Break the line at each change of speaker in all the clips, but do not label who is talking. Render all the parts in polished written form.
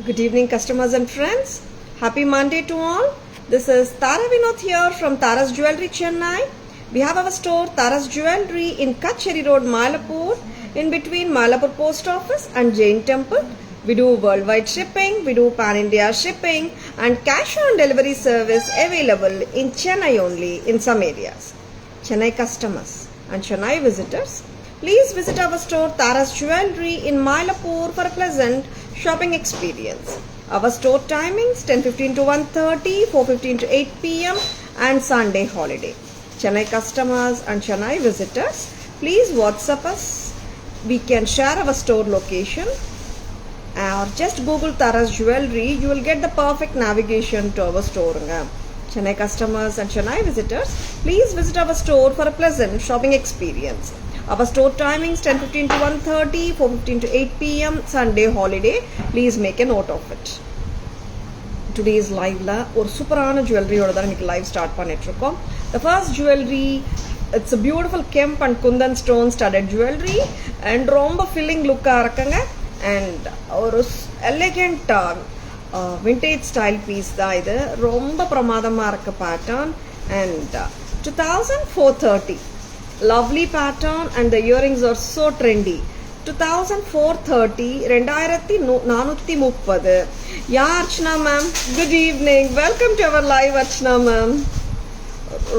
Good evening, customers and friends. Happy Monday to all. This is Tara Vinod here from Tara's Jewelry, Chennai. We have our store Tara's Jewelry in Kacheri Road, Malapur, in between Malapur Post Office and Jain Temple. We do worldwide shipping, we do pan-India shipping and cash on delivery service available in Chennai only in some areas. Chennai customers and Chennai visitors, please visit our store Tara's Jewelry in Mylapore for a pleasant shopping experience. Our store timings 10:15 to 1:30, 4:15 to 8 p.m. and Sunday holiday. Chennai customers and Chennai visitors, please WhatsApp us. We can share our store location or just Google Tara's Jewelry. You will get the perfect navigation to our store. Chennai customers and Chennai visitors, please visit our store for a pleasant shopping experience. Our store timings 10:15 to 1:30, 4:15 to 8 p.m. Sunday holiday. Please make a note of it. Today's live la or superana jewelry oda dhaan innikku live start pannittirukom. The first jewelry, it's a beautiful Kemp and Kundan stone studded jewelry and romba filling look ah irukanga and ஒரு elegant vintage style piece தான் இது. ரொம்ப பிரமாதமா இருக்க pattern and 2430 lovely pattern and the earrings are so trendy. 2430 2430. Yeah, Archana ma'am, good evening, welcome to our live. Archana ma'am,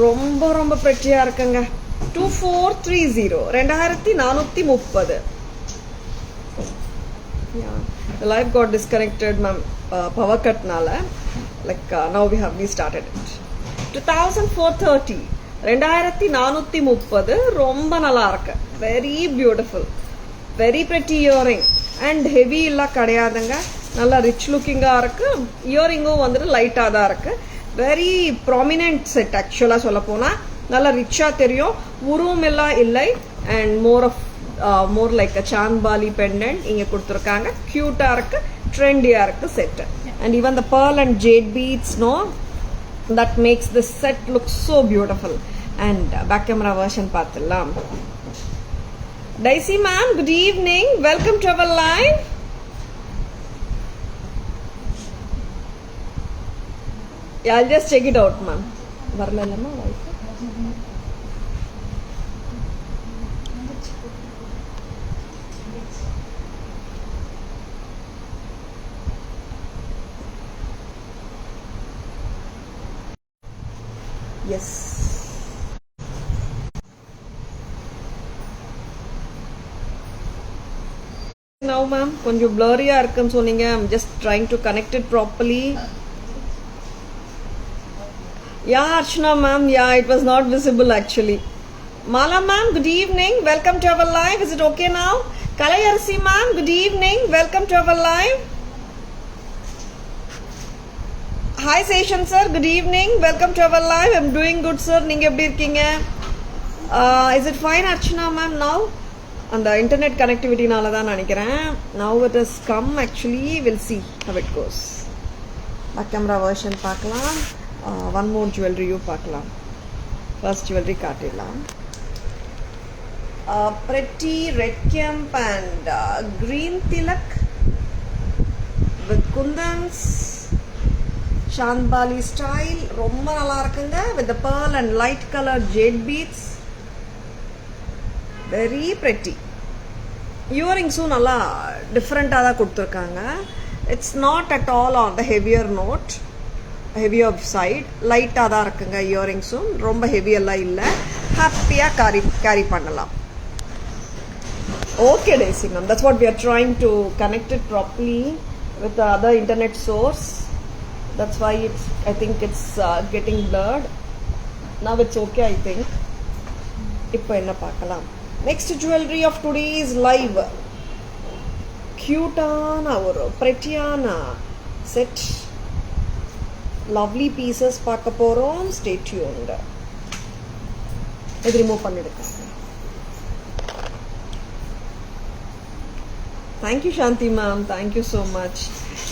ரொம்ப pretty-ஆ இருக்குங்க. 2430 2430. Yeah, the live got disconnected, ma'am. Power cut nala. Now we have restarted it. 2430 2430 ரொம்ப நல்லா இருக்கு. Very beautiful, very pretty earring and heavy இல்ல கிடையாதுங்க. நல்லா rich looking ஆ இருக்கு. இயரிங்கும் வந்துட்டு லைட்டா தான் இருக்கு. Very prominent set actually சொல்ல போனா நல்லா ரிச்சா தெரியும். உருவம் எல்லாம் இல்லை and more like a chandbali pendant இங்க கொடுத்திருக்காங்க. கியூட்டா இருக்கு, ட்ரெண்டியா இருக்கு set. And even the pearl and jade beads, no, that makes this set look so beautiful. And back camera version பார்த்துடலாம். Daisy ma'am, good evening, welcome to our live. Yeah, I'll just check it out, ma'am. வரலமா wifi? Yes. Now ma'am, கொஞ்சம் blurry-ஆ இருக்குன்னு சொன்னீங்க. I'm just trying to connect it properly. Yeah, Archana ma'am, yeah, it was not visible actually. Mala ma'am, good evening, welcome to our live. Is it okay now? Kalayarsi ma'am, good evening, welcome to our live. Hi Seshan sir, good evening, welcome to our live. I'm doing good sir, நீங்க எப்படி இருக்கீங்க? Is it fine Archana ma'am now? அந்த internet connectivity நால தான் நினைக்கிறேன். Now it has come actually, we'll see how it goes. Back camera version பார்க்கலாம். One more jewelry you பார்க்கலாம். First jewelry காட்டிடலாம். Pretty red Kemp and green tilak with kundans. Chandbali style ரொம்ப நல்லா இருக்குங்க. With the pearl and light color jade beads, very pretty. Earringsum நல்லா டிஃப்ரெண்டா தான் கொடுத்திருக்காங்க. It's not at all on the heavier note, heavier side. லைட்டா தான் இருக்குங்க. இயரிங்ஸும் ரொம்ப ஹெவி எல்லாம் இல்ல. ஹாப்பியா கேரி பண்ணலாம். Okay Daisy ma'am, that's what we are trying to connect it properly with the other internet source. That's why I think it's getting blurred. Now it's okay I think. இப்போ என்ன பார்க்கலாம்? Next jewelry of today is live. Cute-ஆன ஒரு pretty-ஆன set. Lovely pieces பார்க்க போறோம். Stay tuned. இது remove பண்ணிடுங்க. Thank you Shanti ma'am, thank you so much.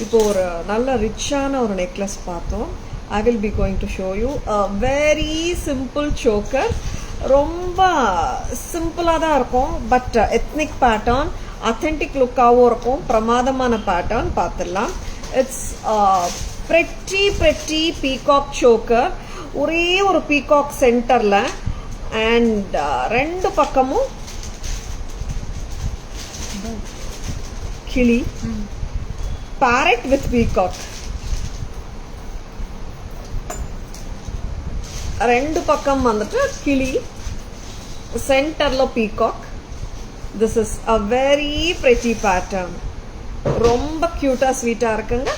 இப்போ ஒரு நல்ல ரிச்சான ஒரு நெக்லஸ் பார்த்தோம். I will be going to show you a very simple choker. ரொம்ப சிம்பிளா தான் இருக்கும், பட் எத்னிக் பேட்டர்ன், authentic லுக்காகவும் இருக்கும். பிரமாதமான பேட்டர்ன் பார்த்துடலாம். It's pretty peacock choker. ஒரே ஒரு peacock centerல and ரெண்டு பக்கமும் கிளி, parrot with peacock. ரெண்டு பக்கம் வந்துட்டு கிளி, சென்டர்ல peacock. This is a very pretty pattern. ரொம்ப கியூட்டா ஸ்வீட்டா இருக்குங்க.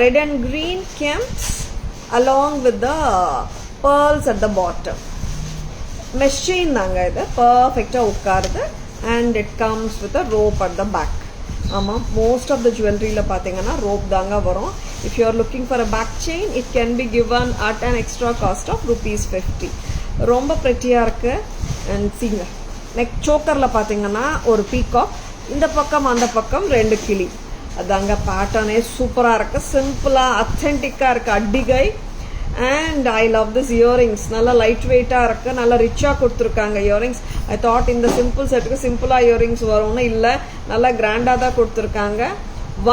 Red and green kemps along with the pearls at the bottom. Mesh chain தாங்க இது, பர்ஃபெக்டா உட்காருது. And it comes with a rope at the back. ஆமாம், மோஸ்ட் ஆஃப் த ஜுவல்லரியில பார்த்தீங்கன்னா ரோப் தாங்க வரும். If you are looking for a back chain, it can be given at an extra cost of ₹50. ரொம்ப ப்ரெட்டியா இருக்கு. அண்ட் சீங்க நெக் சோக்கர்ல பார்த்தீங்கன்னா ஒரு peacock, இந்த பக்கம் அந்த பக்கம் ரெண்டு கிளி. அதாங்க பேட்டர்னே சூப்பரா இருக்கு, சிம்பிளா அத்தென்டிக்கா இருக்கு, அடிகை. And I love this earrings. நல்லா லைட் வெயிட்டா இருக்கு, நல்லா ரிச்சா கொடுத்துருக்காங்க இயரிங்ஸ். ஐ தாட் இந்த சிம்பிள் செட்டுக்கு சிம்பிளா இயரிங்ஸ் வரும்னு, இல்ல நல்லா கிராண்டா தான் கொடுத்துருக்காங்க.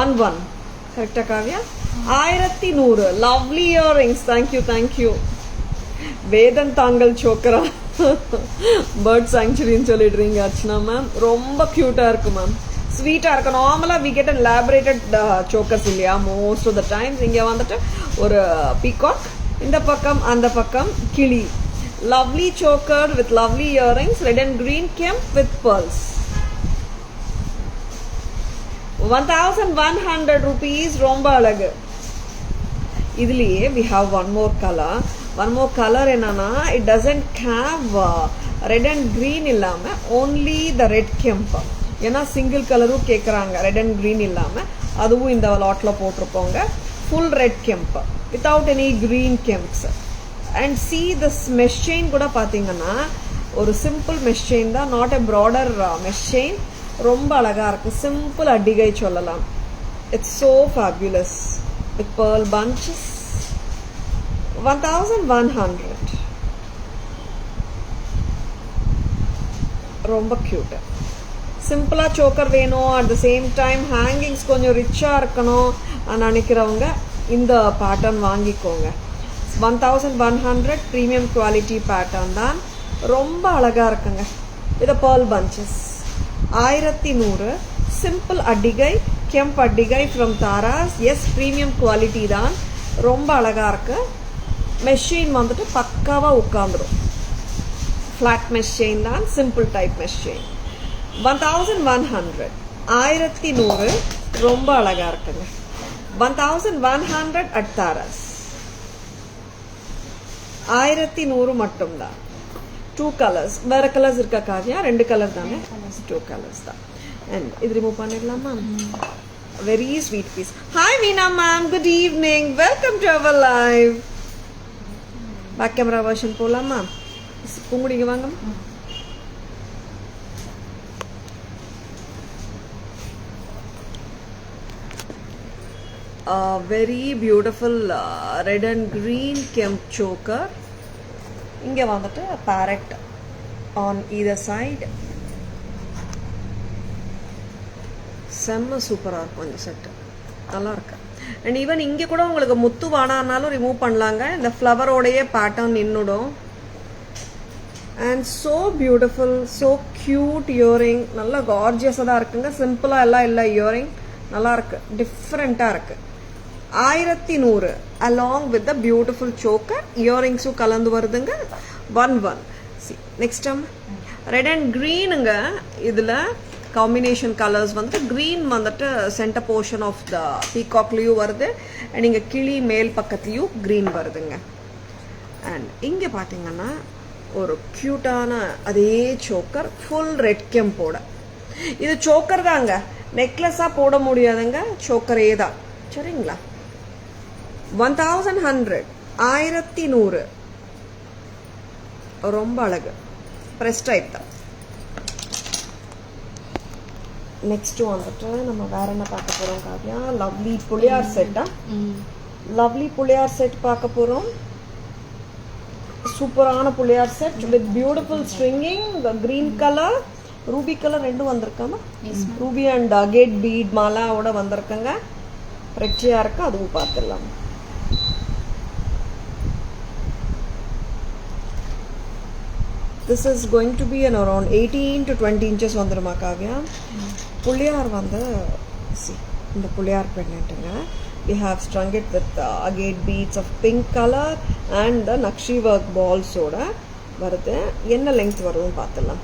1 கரெக்டா Kavya? 1100 lovely earrings. Thank you. Vedanthangal சோக்கரா பேர்ட் சாங்சுரின்னு சொல்லிடுறீங்க அர்ச்சனா மேம். ரொம்ப கியூட்டா இருக்கு மேம், ஸ்வீட்டா இருக்கு. நார்மலா we get an elaborated chokers இல்லையா மோஸ்ட் ஆஃப் த டைம்ஸ். இங்க வந்துட்டு ஒரு பீகாக், இந்த பக்கம் அந்த பக்கம் கிளி. Lovely choker with lovely earrings, red and green kemp with pearls. 1100 rupees. ரொம்ப அழகு. இதுலயே we have one more color என்னன்னா, it doesn't have red and green இல்லாம only the red kemp. ஏன்னா சிங்கிள் கலரும் கேக்குறாங்க, ரெட் அண்ட் கிரீன் இல்லாம. அதுவும் இந்த லாட்ல போட்டிருப்போங்க. Full red kemp without any green kemps. And see this mesh chain கூட பாத்தீங்கன்னா ஒரு சிம்பிள் மெஷ் செயின் தான், not a broader mesh chain. ரொம்ப அழகா இருக்கு, சிம்பிள் அடிகை சொல்லலாம். It's so fabulous with pearl bunches. 1100. ரொம்ப கியூட். சிம்பிளா சோக்கர் வேணும், at the same time hangings கொஞ்சம் ரிச்சா இருக்கணும் நினைக்கிறவங்க இந்த பேட்டர்ன் வாங்கிக்கோங்க. 1100 பிரீமியம் குவாலிட்டி பேட்டர்ன் தான், ரொம்ப அழகா இருக்குங்க. இது pearl bunches. 1100 சிம்பிள் அடிகை, கெம்ப் அடிகை from Taras. Yes, premium quality தான், ரொம்ப அழகா இருக்கு. மெஷின் வந்துட்டு பக்காவா உட்காந்துரும். ஃபிளாட் மெஷின் தான், சிம்பிள் டைப் மெஷின். 1100 1100 ரொம்ப அழகா இருக்குங்க. 1100 at Taras. 1100 மட்டும்தான். 2 colors. வேற கலர்ஸ் இருக்கா காவியா? 2 கலர் தானே, 2 கலர்ஸ் தான். அண்ட் இது ரிமூவ் பண்ணிடலாமா? Very sweet piece. Hi Veena ma'am, good evening, welcome to our live. Back camera version போலாமா? பூங்குடிங்க வாங்க. Very beautiful red and green kemp choker. இங்கே வந்துட்டு பேரட் ஆன் either சைடு. செம்ம சூப்பராக இருக்கும் இந்த செட்டு, நல்லா இருக்கு. அண்ட் ஈவன் இங்கே கூட உங்களுக்கு முத்து வானானாலும் ரிமூவ் பண்ணலாங்க, இந்த ஃப்ளவரோடையே பேட்டர்ன் நின்றுடும். And so beautiful, so cute earring. நல்லா கார்ஜியஸாக தான் இருக்குங்க, சிம்பிளாக எல்லாம் இல்லை. இயரிங் நல்லா இருக்கு, டிஃப்ரெண்ட்டாக இருக்கு. 1100 along with the beautiful choker. இயரிங்ஸும் கலந்து வருதுங்க. 11. நெக்ஸ்ட் ரெட் அண்ட் கிரீனுங்க. இதில் காம்பினேஷன் கலர்ஸ் வந்துட்டு கிரீன் வந்துட்டு சென்டர் போர்ஷன் ஆஃப் த பீகாக்லேயும் வருது. அண்ட் இங்கே கிளி மேல் பக்கத்துலேயும் கிரீன் வருதுங்க. அண்ட் இங்கே பார்த்தீங்கன்னா ஒரு க்யூட்டான அதே சோக்கர், ஃபுல் ரெட் கெம்போட. இது சோக்கர் தாங்க, நெக்லஸாக போட முடியாதுங்க, சோக்கரே தான். சரிங்களா? 1100 1100 ரொம்ப அழகு, ப்ரெஸ் டைப் தான். நெக்ஸ்ட் வந்துட்டு நம்ம வேற என்ன பார்க்க போறோம் காவியா? லவ்லி புளியார் செட்டா? லவ்லி புளியார் செட் பார்க்க போறோம். சூப்பரான புளியார் set with beautiful stringing. Green colour, ruby colour ரெண்டும் வந்திருக்காமா? ரூபி அண்ட் கேட் பீட் மாலாவோட வந்திருக்குங்க. prettiயாக இருக்குது, அதுவும் பார்த்துடலாம். This is going to be an around 18 to 20 inches வந்துருமா காவ்யா. புள்ளியார் வந்து see இந்த புள்ளியார் pendantங்க. We have strung it with agate beads of pink color and the nakshi work balls ஓட வருது. என்ன length வரும்னு பார்த்துடலாம்.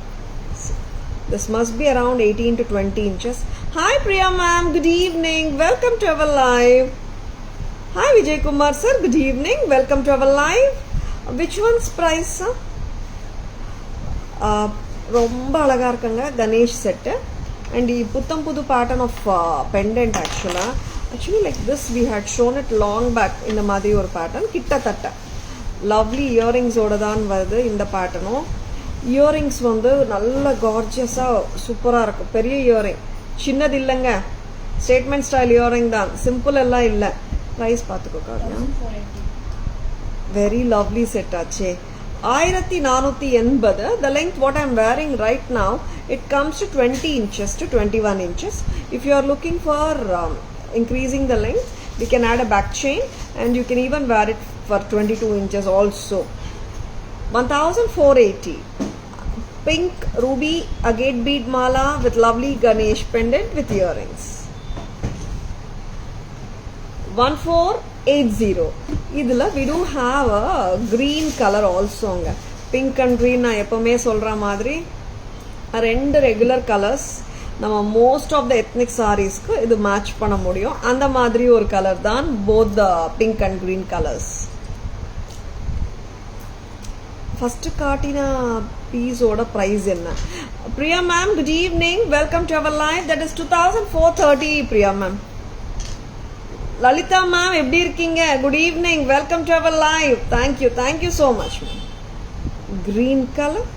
This must be around 18 to 20 inches. Hi Priya ma'am, good evening. Welcome to our live. Hi Vijay Kumar sir, good evening. Welcome to our live. Which one's price sir? ரொம்ப அழகாக இருக்குங்க Ganesh set. And புத்தம் புது pattern of pendant actually like this we had shown it long back. இந்த மாதிரி ஒரு pattern கிட்டத்தட்ட lovely இயரிங்ஸோட தான் வருது இந்த பேட்டர்னும். இயரிங்ஸ் வந்து நல்ல கார்ஜியஸாக சூப்பராக இருக்கும். பெரிய இயரிங், சின்னது இல்லைங்க, ஸ்டேட்மெண்ட் ஸ்டைல் இயரிங் தான், சிம்பிள் எல்லாம் இல்லை. ப்ரைஸ் பார்த்துக்கோங்க. வெரி லவ்லி செட் ஆச்சே. 1480. The length what I am wearing right now, it comes to 20 inches to 21 inches. If you are looking for increasing the length, we can add a back chain and you can even wear it for 22 inches also. 1480. Pink ruby agate bead mala with lovely Ganesh pendant with earrings. 1480. இதில் we do have a green color alsoங்க. Pink and green நான் எப்போவுமே சொல்கிற மாதிரி ரெண்டு regular colours நம்ம most of the ethnic சாரீஸ்க்கு இது மேட்ச் பண்ண முடியும். அந்த மாதிரி ஒரு கலர் தான் both the pink and green colours. First காட்டின பீஸோட ப்ரைஸ் என்ன? Priya ma'am good evening, welcome to our live. That is 2430 Priya ma'am. Lalitha ma'am எப்படி இருக்கீங்க? Good evening, welcome to our live. Thank you so much ma'am. Green colour,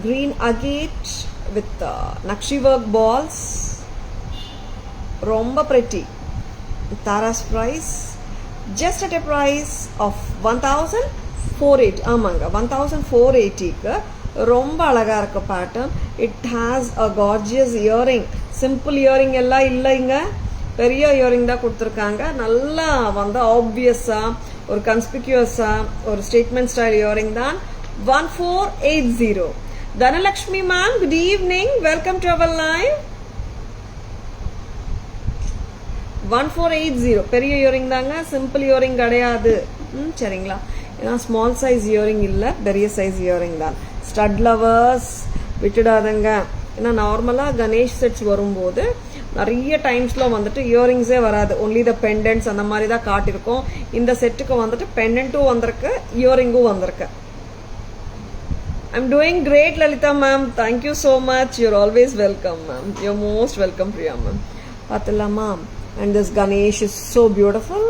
green agate with nakshi work balls, ரொம்ப pretty. Taaras price just at a price of 1480. ஆமாங்க, 1480க்கு ரொம்ப அழகா இருக்க pattern. It has a gorgeous earring. Simple earring எல்லாம் இல்லைங்க, பெரிய earring தான் கொடுத்துருக்காங்க. நல்லா வந்து ஆப்வியஸா ஒரு கன்ஸ்பிக்யூஸா ஒரு ஸ்டேட்மெண்ட் ஸ்டைல் இயரிங் தான். 1480. Dhanalakshmi ma'am good evening, welcome to our live. 1480 பெரிய இயரிங் தாங்க, சிம்பிள் இயரிங் கிடையாது. சரிங்களா? ஏன்னா ஸ்மால் சைஸ் இயரிங் இல்லை, பெரிய சைஸ் இயரிங் தான். ஸ்டட் லவர்ஸ் விட்டுடாதங்க. ஏன்னா நார்மலாக கணேஷ் செட்ஸ் வரும்போது நிறைய டைம்ஸில் வந்துட்டு இயரிங்ஸே வராது, ஒன்லி த பெண்டன்ட்ஸ் அந்த மாதிரி தான் காட்டியிருக்கோம். இந்த செட்டுக்கு வந்துட்டு பெண்டன்ட்டும் வந்திருக்கு, இயரிங்கும் வந்திருக்கு. I'm doing great Lalita ma'am, thank you so much. You're always welcome ma'am, you're most welcome Priya ma'am. Pathilama, and this Ganesh is so beautiful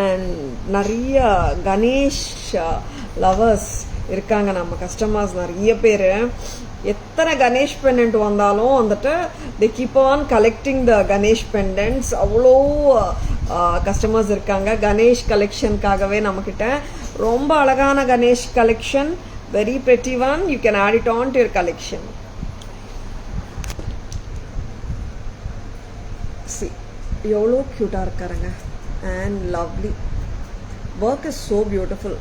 and நிறைய கணேஷ் லவர்ஸ் இருக்காங்க நம்ம கஸ்டமர்ஸ் நிறைய பேர். எத்தனை கணேஷ் பெண்டன்ட் வந்தாலும் வந்துட்டு they keep on collecting the Ganesh பெண்டன்ட்ஸ். அவ்வளோ customers இருக்காங்க கணேஷ் கலெக்ஷனுக்காகவே நம்மக்கிட்ட. ரொம்ப அழகான Ganesh collection, very pretty one. You can add it on to your collection. See, எவ்வளோ க்யூட்டாக இருக்காருங்க and lovely. Work is so beautiful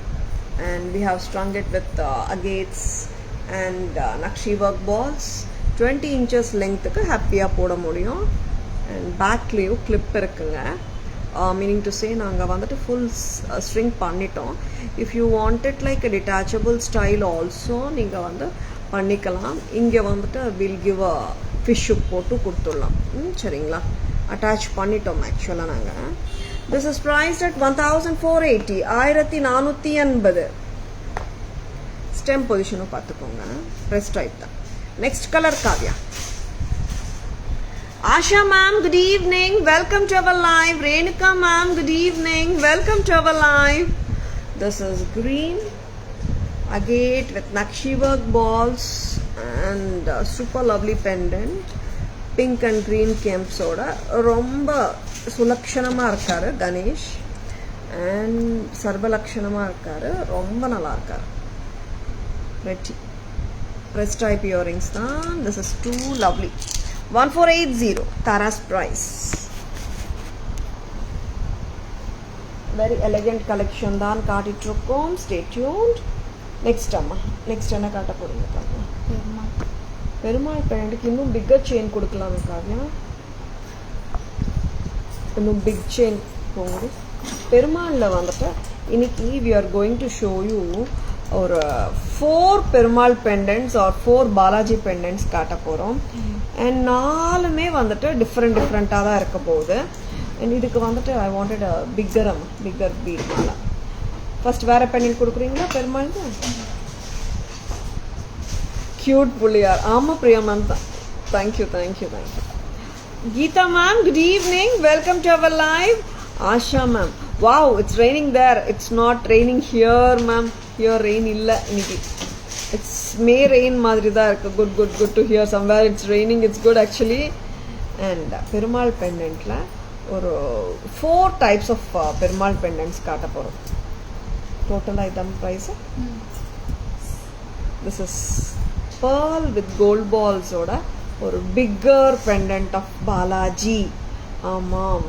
and we have strung it with agates and nakshi work balls. 20 inches lengthக்கு ஹாப்பியாக போட முடியும். And பேக்லேயும் clip இருக்குங்க. Meaning to say நாங்கள் வந்துட்டு full string பண்ணிட்டோம். If you want it like detachable style also நீங்கள் வந்து பண்ணிக்கலாம். இங்கே வந்துட்டு வில் கிவ் அ ஃபிஷ்ஷு போட்டு கொடுத்துடலாம். சரிங்களா? அட்டாச் பண்ணிட்டோம் ஆக்சுவலாக நாங்கள். This is priced at 1480. 1480. Stem பொசிஷனும் பார்த்துக்கோங்க, ப்ரெஸ் டைப் தான். Next colour Kavya. Asha ma'am, good evening. Welcome to our live. Renuka ma'am, good evening. Welcome to our live. This is green agate with nakshi work balls and super lovely pendant. Pink and green kemps oda romba sulakshanama irukkaru Ganesh and sarvalakshanama irukkaru. Romba nalla irukkaru. Pretty press type earrings dhaan. This is too lovely. 1480 Tara's price. Very elegant collection தான் காட்டிட்டு இருக்கோம். Stay tuned. Next அம்மா, next என்ன காட்ட போறீங்க காவியா? பெருமாள் பெண்டன்ட்க்கு இன்னும் bigger chain கொடுக்கலாமே காவியா. இன்னும் பிக் செயின் போகுது. பெருமாள்ல வந்துட்டு இன்னைக்கு we are going to show you ஒரு 4 Perumal pendants or 4 Balaji pendants காட்ட போறோம். அண்ட் நாலுமே வந்துட்டு டிஃப்ரெண்ட்டாக தான் இருக்க போகுது. அண்ட் இதுக்கு வந்துட்டு I wanted a bigger bead mala. First வேற பெண்டன்ட் கொடுக்குறீங்களா பெருமாளுக்கு? கியூட் புள்ளியார். ஆமாம் பிரியா மேம் தான். Thank you. Geeta ma'am, good evening. Welcome to our live. Asha ma'am. Wow, it's raining there. It's not raining here, ma'am. Here rain illa iniki. It's may rain madri da irukku. Good to hear. Somewhere it's raining. It's good actually. And Perumal pendant la or 4 types of Perumal pendants kaata porom. Total item price. This is pearl with gold balls oda or bigger pendant of Balaji. Mom.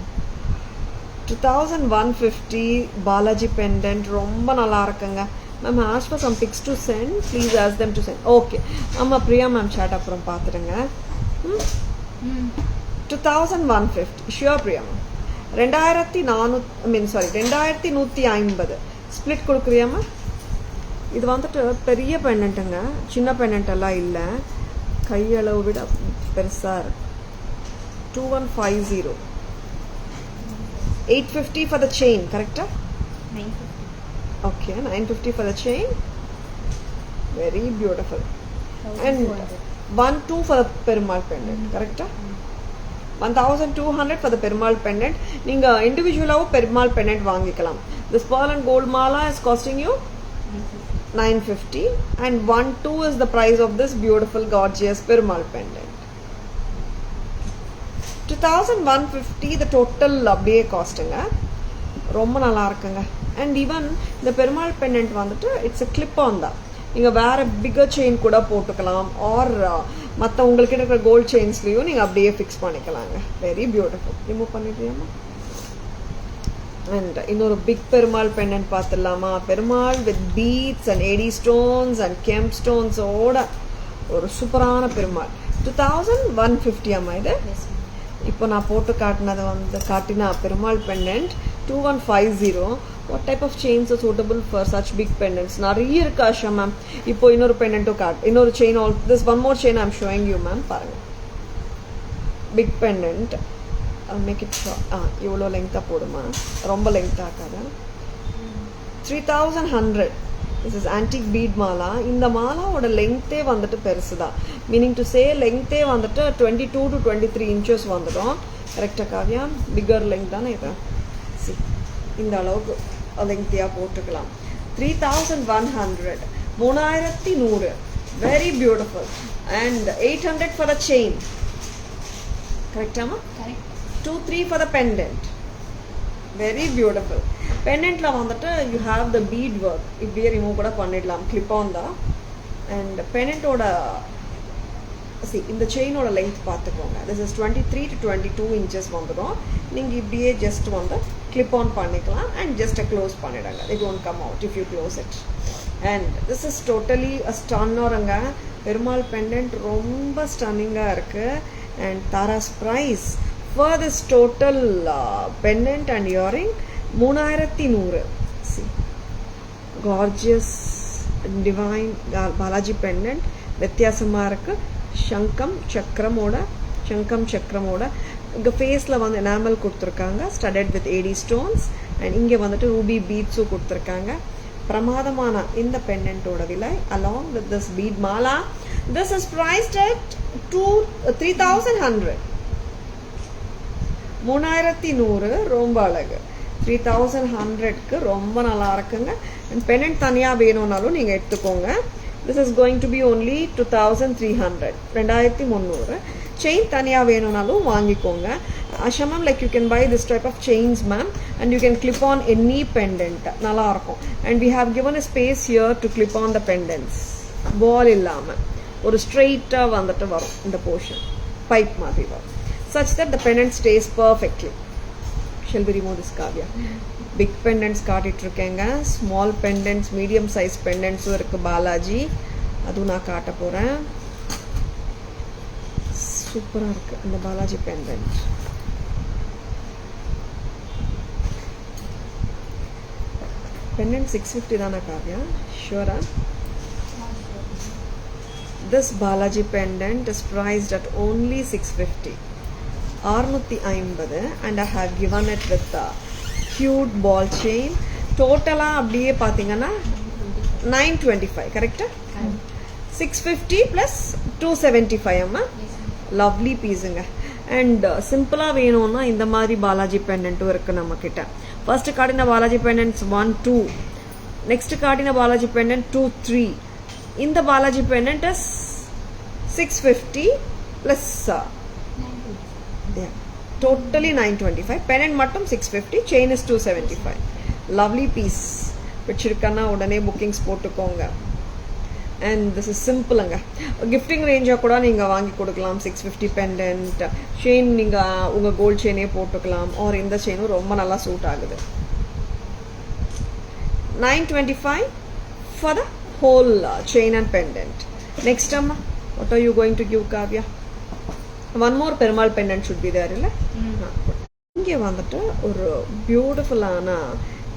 2150 Balaji pendant romba nalla irukanga. Ma'am, ask for some pics to send. Please ask them to send. Okay. Amma Priya ma'am chat appuram paathirunga. 2150. Sure Priya ma'am. 2150 split கொடுக்குறியா ma'am? இது வந்துட்டு பெரிய பெண்டன்ட்டுங்க, சின்ன pendant எல்லாம் இல்லை, கையளவு விட பெருசா இருக்கு. 2150. 850 for the chain, correct? 950. Okay, 950 for the chain. Very beautiful. And 12 for the Perumal pendant, correct? 1200 for the Perumal pendant. Ninga individual Perumal pendant vaangikalam. This pearl and gold mala is costing you 950 and 12 is the price of this beautiful gorgeous Perumal pendant. 2150 the total அப்படியே காஸ்ட்டுங்க. ரொம்ப நல்லா இருக்குங்க. And even இந்த Perumal pendant வந்துட்டு it's a clip on தான். நீங்கள் வேற figure chain கூட போட்டுக்கலாம் ஆர் மற்ற உங்களுக்கு இருக்கிற கோல்ட் செயின்ஸ்லையும் நீங்கள் அப்படியே ஃபிக்ஸ் பண்ணிக்கலாங்க. Very beautiful. ரிமூவ் பண்ணிடுறியாமா? அண்ட் இன்னொரு பிக் பெருமாள் பெண்டன்ட் பார்த்துடலாமா? Perumal with beads and AD stones and kemp ஸ்டோன்ஸோட ஒரு சூப்பரான பெருமாள். 2150 அம்மா இது. இப்போ நான் போட்டு காட்டினது வந்து காட்டினா Perumal pendant 2150. What type of chains are suitable for such big pendants? நிறைய இருக்கு ஆஷா மேம். இப்போ இன்னொரு பெண்டன்ட்டும் இன்னொரு chain all this one more chain I'm showing you ma'am. பாருங்க, பிக் பெண்டன்ட். மேக் இட் இவ்வளோ லெங்க்தாக போடுமா? ரொம்ப லெங்க் ஆக்காத. 3100. This is antique bead mala. இந்த மாலாவோட லெங்க்த்தே வந்துட்டு பெருசு தான். மீனிங் டு சே லெங்க்த்தே வந்துட்டு 22 to 23 inches வந்துடும். கரெக்டாக காவியா? பிகர் லெங்க் தானே இது. சி, இந்த அளவுக்கு லெங்க்த்தியாக போட்டுக்கலாம். 3100. 3100. Very beautiful. And 800 for the chain. கரெக்டாமா? 23 for the pendant. Very beautiful. பெண்டன்ட்ல வந்துட்டு you have the bead work. இப்படியே ரிமூவ் கூட பண்ணிடலாம், கிளிப் ஆன் தான். அண்ட் பெண்டன்ட்டோட இந்த செயினோட லென்த் பார்த்துக்கோங்க. திஸ் இஸ் 23 to 22 inches வந்துடும். நீங்கள் இப்படியே ஜஸ்ட் வந்து கிளிப் ஆன் பண்ணிக்கலாம் அண்ட் ஜஸ்ட் க்ளோஸ் பண்ணிடுங்க. It won't come out if you close it. And this is totally a ஸ்டன்னருங்க. Perumal pendant ரொம்ப ஸ்டன்னிங்காக இருக்குது. And Thara's price for this total pendant and earring 3100. See, gorgeous divine Balaji pendant. வித்தியாசமா இருக்கு. சங்கம் சக்கரமோட இங்க ஃபேஸ்ல வந்து எனாமல் கொடுத்துருக்காங்க, studded with AD stones. And இங்க வந்துட்டு ரூபி பீட்ஸும் கொடுத்துருக்காங்க. பிரமாதமான இந்த பெண்டன்ட்டோட விலை along with this bead mala, this is priced at 3100. 3100 ரொம்ப அழகு. 3100க்கு ரொம்ப நல்லா இருக்குங்க. அண்ட் பெண்டன்ட் தனியாக வேணும்னாலும் நீங்கள் எடுத்துக்கோங்க. This is going to be only 2300. 2300. Chain தனியாக வேணும்னாலும் வாங்கிக்கோங்க. Asha ma'am, like you can buy this type of chains ma'am and you can clip on any pendant. நல்லா இருக்கும். And we have given a space here to clip on the pendants. Ball இல்லாமல் ஒரு ஸ்ட்ரெயிட்டாக வந்துட்டு வரும் இந்த portion. pipe மாதிரி வரும் such that the pendant stays perfectly. Shall we remove this, Kavya? Big pendants காட்டிட்டு இருக்கேங்க, small pendants, medium size pendants இருக்கு பாலாஜி, அதுவும் நான் காட்ட போறேன். சூப்பரா இருக்கு இந்த பாலாஜி pendant. Pendant 650 தானா Kavya? Sure. This Balaji pendant is priced at only 650. 650 and I have given it with a cute ball chain. Total அப்படியே பாத்தீங்கன்னா 925, correct? 650 plus 275 அம்மா. Lovely pieceங்க. And simple வேணும்னா இந்த மாதிரி பாலாஜி pendant இருக்கு நம்ம கிட்ட. First காட்டின பாலாஜி pendants 1 2. Next காட்டின பாலாஜி pendant 2 3. இந்த Balaji pendant is 650 plus yeah, totally 925. Pendant மட்டும் 650, chain is 275. Lovely piece. பிடிச்சிருக்கனா உடனே bookings போட்டுக்கோங்க. And this is simple ங்க. Gifting range கூட நீங்க வாங்கி கொடுக்கலாம். 650 pendant, chain நீங்க உங்க gold chain போட்டுக்கலாம், or இந்த chain ரொம்ப நல்லா சூட் ஆகுது. 925 for the whole chain and pendant. Next what are you going to give, Kavya? One more Perumal pendant should be there, illa? இங்கே வந்துட்டு ஒரு பியூட்டிஃபுல்லான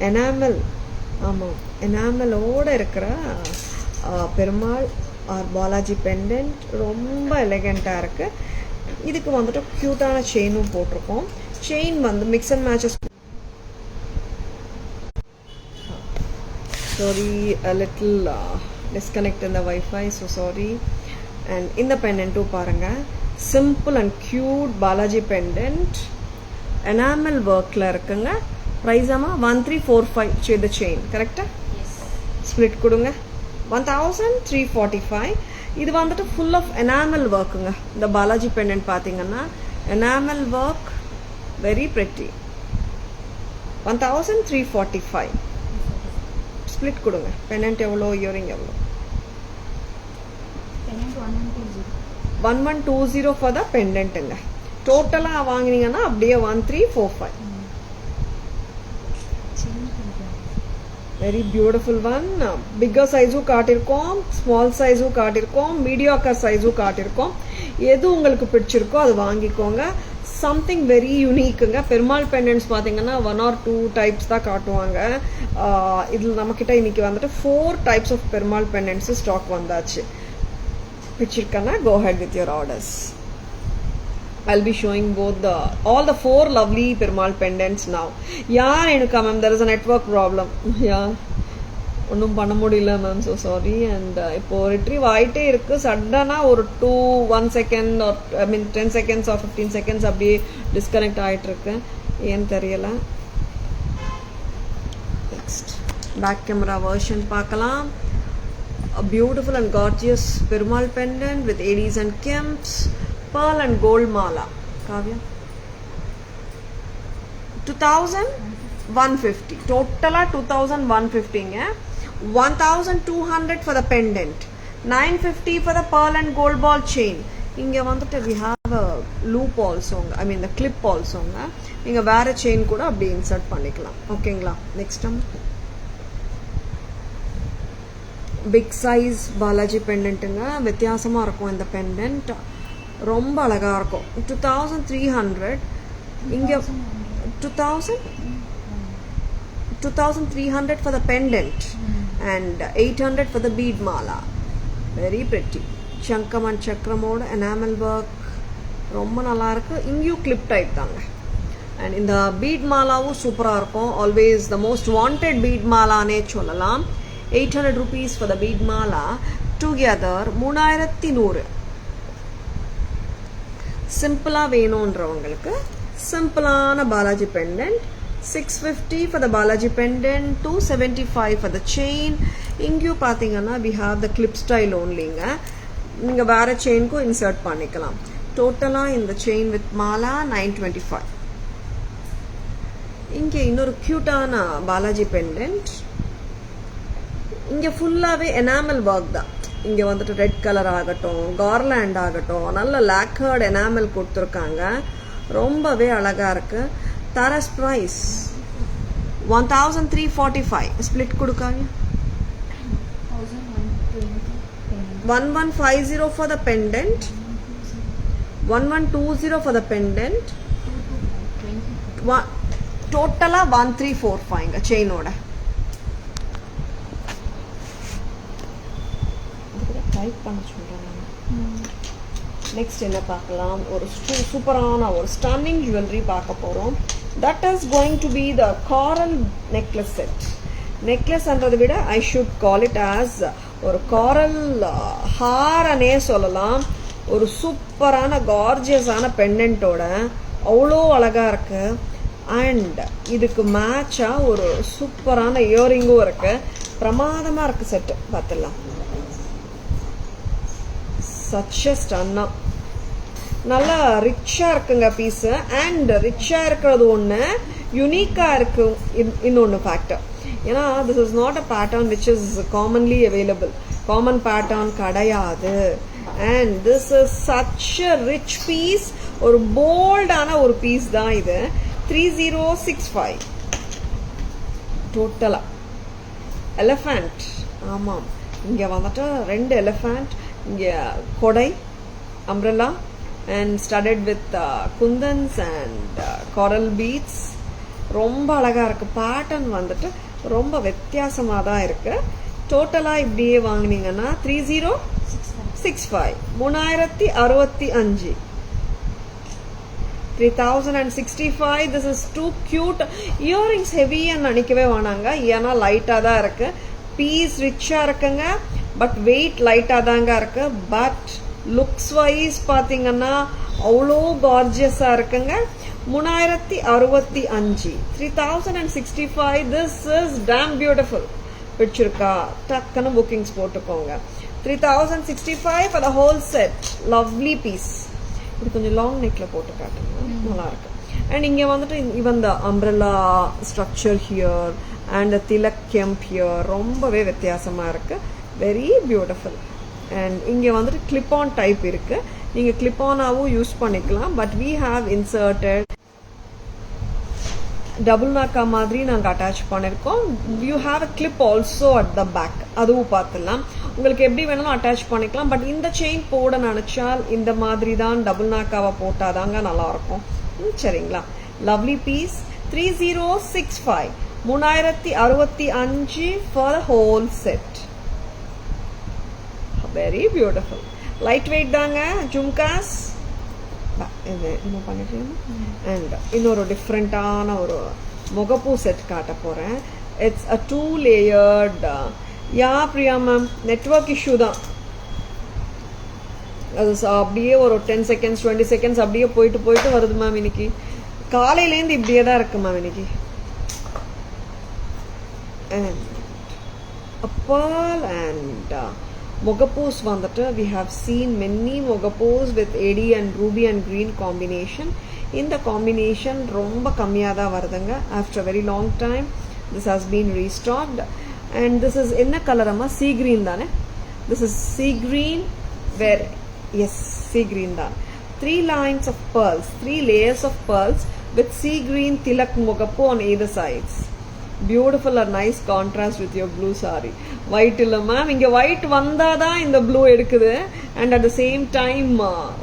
enamel, ஆமாம் எனாமலோட இருக்கிற பெருமாள் ஆர் பாலாஜி pendant ரொம்ப எலிகெண்ட்டாக இருக்கு. இதுக்கு வந்துட்டு க்யூட்டான செயினும் போட்டிருக்கோம். செயின் வந்து mix and matches. Sorry, a little disconnect in the Wi-Fi, so sorry. And in the pendant too paranga, simple and cute Balaji pendant, enamel work la irukanga. Price ama 1345 with the chain, correct?
Yes.
Split kudunga 1345. Idu vandhattu full of enamel work nga. The Balaji pendant pathingana enamel work, very pretty. 1345. Split kudunga. Pendant evlo, earring evlo?
Pendant 1120.
1120 for the pendant nga. Total வாங்குனீங்கன்னா அப்படியே 1345. Very beautiful one. Bigger size காட்டிருக்கோம், small size காட்டிருக்கோம், mediocre size காட்டிருக்கோம். எது உங்களுக்கு பிடிச்சிருக்கோ அது வாங்கிக்கோங்க. Something very unique ங்க. Perumal pendants பாத்தீங்கன்னா 1 or 2 types தான் காட்டுவாங்க. இதுல நமக்கிட்ட இன்னைக்கு வந்துட்டு 4 types of Perumal pendants stock வந்தாச்சு. பிடிச்சிருக்கனா go ahead with your orders. I'll be showing both all the 4 lovely Perumal pendants now. Yeah, ma'am, there is a network problem. Yeah. ஒன்றும் பண்ண முடியல மேம், ஸோ சாரி. அண்ட் இப்போ retrieve ஆகிட்டே இருக்கு. சடனாக ஒரு 1 second or I mean 10 seconds or 15 seconds அப்படியே disconnect ஆகிட்டு இருக்கு, ஏன்னு தெரியல. நெக்ஸ்ட் பேக் கேமரா வெர்ஷன் பார்க்கலாம். A beautiful and gorgeous Perumal pendant with ADs and Kemps, pearl and gold mala. Kavya, 2150. Totala 2150 ங்க. 1200 for the pendant, 950 for the pearl and gold ball chain. இங்க வந்துட்டு we have a loop also, I mean the clip also. நீங்க வேற chain கூட அப்படி insert பண்ணிக்கலாம். ஓகேங்களா? Next big size Balaji பெண்டன்ட்டுங்க. வித்தியாசமாக இருக்கும் இந்த பெண்டன்ட், ரொம்ப அழகாக இருக்கும். 2300. இங்கே 2300 for the pendant and 800 for the bead mala. Very pretty. Chankam and chakramod enamel work ரொம்ப நல்லா இருக்கு. இங்கேயும் clip type தாங்க. And இந்த bead malaவும் சூப்பராக இருக்கும். Always the most wanted bead malaனே சொல்லலாம். 800 rupees for the bead mala. Together 3100. சிம்பிளா வேணும்ன்றவங்களுக்கு சிம்பிளான Balaji pendant 650 for the Balaji pendant, 275 for the chain. இங்கேயும் பார்த்தீங்கன்னா we have the clip style onlyங்க. நீங்கள் வேற செயின்க்கும் இன்சர்ட் பண்ணிக்கலாம். டோட்டலாக இந்த செயின் வித் மாலா 925. இங்கே இன்னொரு க்யூட்டான பாலாஜி பெண்டன்ட். இங்கே ஃபுல்லாகவே எனாமல் ஒர்க் தான். இங்கே வந்துட்டு ரெட் கலர் ஆகட்டும், கார்லாண்ட் ஆகட்டும், நல்ல லேக்கர்ட் எனாமல் கொடுத்துருக்காங்க. ரொம்பவே அழகாக இருக்கு. தாராஸ் ப்ரைஸ் 1345. ஸ்பிளிட் கொடுக்காங்க. 1150 for the pendant, 1120 for the pendant, டோட்டலா 1345 செயினோட. டைப் பண்ண சொல்றேன். நெக்ஸ்ட் என்ன பார்க்கலாம்? ஒரு சூப்பரான ஒரு ஸ்டன்னிங் ஜுவல்லரி பார்க்க போறோம். That is going to be the coral necklace set. நெக்லஸ்ன்றதை விட I should call it as ஒரு காரல் ஹாரனே சொல்லலாம். ஒரு சூப்பரான கார்ஜியஸான பெண்டன்ட்டோட அவ்வளோ அழகா இருக்கு. அண்ட் இதுக்கு மேட்சா ஒரு சூப்பரான இயரிங்கும் இருக்கு. பிரமாதமா இருக்கு செட்டு. பார்த்துடலாம். சச் ஸ்டன்னா நல்லா ரிச்சா இருக்குங்க பீஸ். அண்ட் ரிச்சா இருக்கிறது ஒன்று, யுனிக்கா இருக்கு இன்னொன்று ஃபேக்டர். ஏன்னா this is not a pattern which is commonly available. Common pattern கிடையாது. And this is such a rich piece. ஒரு போல்டான ஒரு பீஸ் தான் இது. 3065 டோட்டலா. எலிஃபண்ட், ஆமாம், இங்க வந்துட்டு 2 எலிஃபண்ட், இங்க கொடை umbrella and studded with kundans and coral beads. ரொம்ப அழகா இருக்கு. பேட்டர்ன் வந்துட்டு ரொம்ப வித்தியாசமா தான் இருக்கு. டோட்டலா இப்படியே வாங்கினீங்கன்னா 3065 3065 3065. This is too cute. Earrings heavy ன்னு நினைக்கவே வேணாங்க. ஏன்னா லைட்டா தான் இருக்கு. பீஸ் ரிச்சா இருக்குங்க. பட் வெயிட் லைட்டா தாங்க இருக்கு. பட் லுக்ஸ் வைஸ் பாத்தீங்கன்னா அவ்வளோ கார்ஜியஸா இருக்குங்க. 3065 3065. This is damn beautiful. பிடிச்சிருக்கா? டக்குன்னு புக்கிங்ஸ் போட்டுக்கோங்க. 3065 for the whole set. Lovely piece. இது கொஞ்சம் லாங் நெக்ல போட்டு காட்டுங்க. நல்லா இருக்கு. அண்ட் இங்க வந்துட்டு even the umbrella structure here and tilak kemp here ரொம்பவே வித்தியாசமா இருக்கு. Very beautiful. அண்ட் இங்கே வந்துட்டு கிளிப் ஆன் டைப் இருக்கு. நீங்க கிளிப் ஆனாவும் யூஸ் பண்ணிக்கலாம். But we have inserted double நாக்கா மாதிரி நாங்க அட்டாச் பண்ணிருக்கோம். You have a clip also at the back. அதுவும் பார்த்துலாம். உங்களுக்கு எப்படி வேணாலும் அட்டாச் பண்ணிக்கலாம். பட் இந்த செயின் போட நினைச்சால் இந்த மாதிரி தான் டபுள் நாக்காவை போட்டாதாங்க நல்லா இருக்கும். சரிங்களா? Lovely piece. 3065 3065 for the whole set. Very beautiful. Lightweight தாங்க. ஜும்காஸ் என்ன பண்ணிட்டீங்க. அண்ட் இன்னொரு டிஃப்ரெண்டான ஒரு முகப்பூ செட் காட்ட போறேன். It's a 2 layered. Yeah Priya ma'am, network issue தான். அது அப்படியே ஒரு 10 seconds 20 seconds அப்படியே போயிட்டு வருது மேம். இன்னைக்கு காலையிலேருந்து இப்படியே தான் இருக்கு மேம் இன்னைக்கு. அண்ட் அப்பல் and Mogapus vandata, we have seen many Mogapus with AD and ruby and green combination. In the combination romba kammiya da varudanga. After a very long time this has been restocked. And this is enna color amma? Sea green dane. This is sea green. Where yes, sea green da. 3 lines of pearls, 3 layers of pearls with sea green tilak Mogapu on either sides. Beautiful or nice contrast with your blue saree. White இல்ல ma'am, இங்க white வந்தாதான் இந்த blue எடுக்குது. And at the same time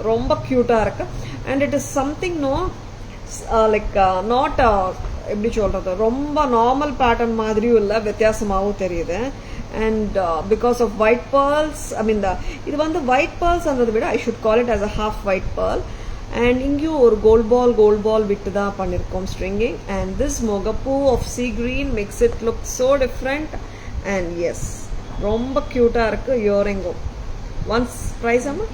ரொம்ப கியூட்டா இருக்கு. And it is something like not எப்படி சொல்றது, ரொம்ப நார்மல் பேட்டர்ன் மாதிரியும் இல்ல, வித்தியாசமாவும் தெரியுது. And because of white pearls, I mean இது வந்து white pearls அந்ததை விட I should call it as a half white pearl. And இங்கேயும் ஒரு கோல்ட் பால் விட்டு தான் பண்ணிருக்கோம் stringing. And this Mogapu of sea green makes it look so different. And yes, ரொம்ப கியூட்டா இருக்கு. இயரிங்கும் ஒன்ஸ் பிரைஸ் அம்மா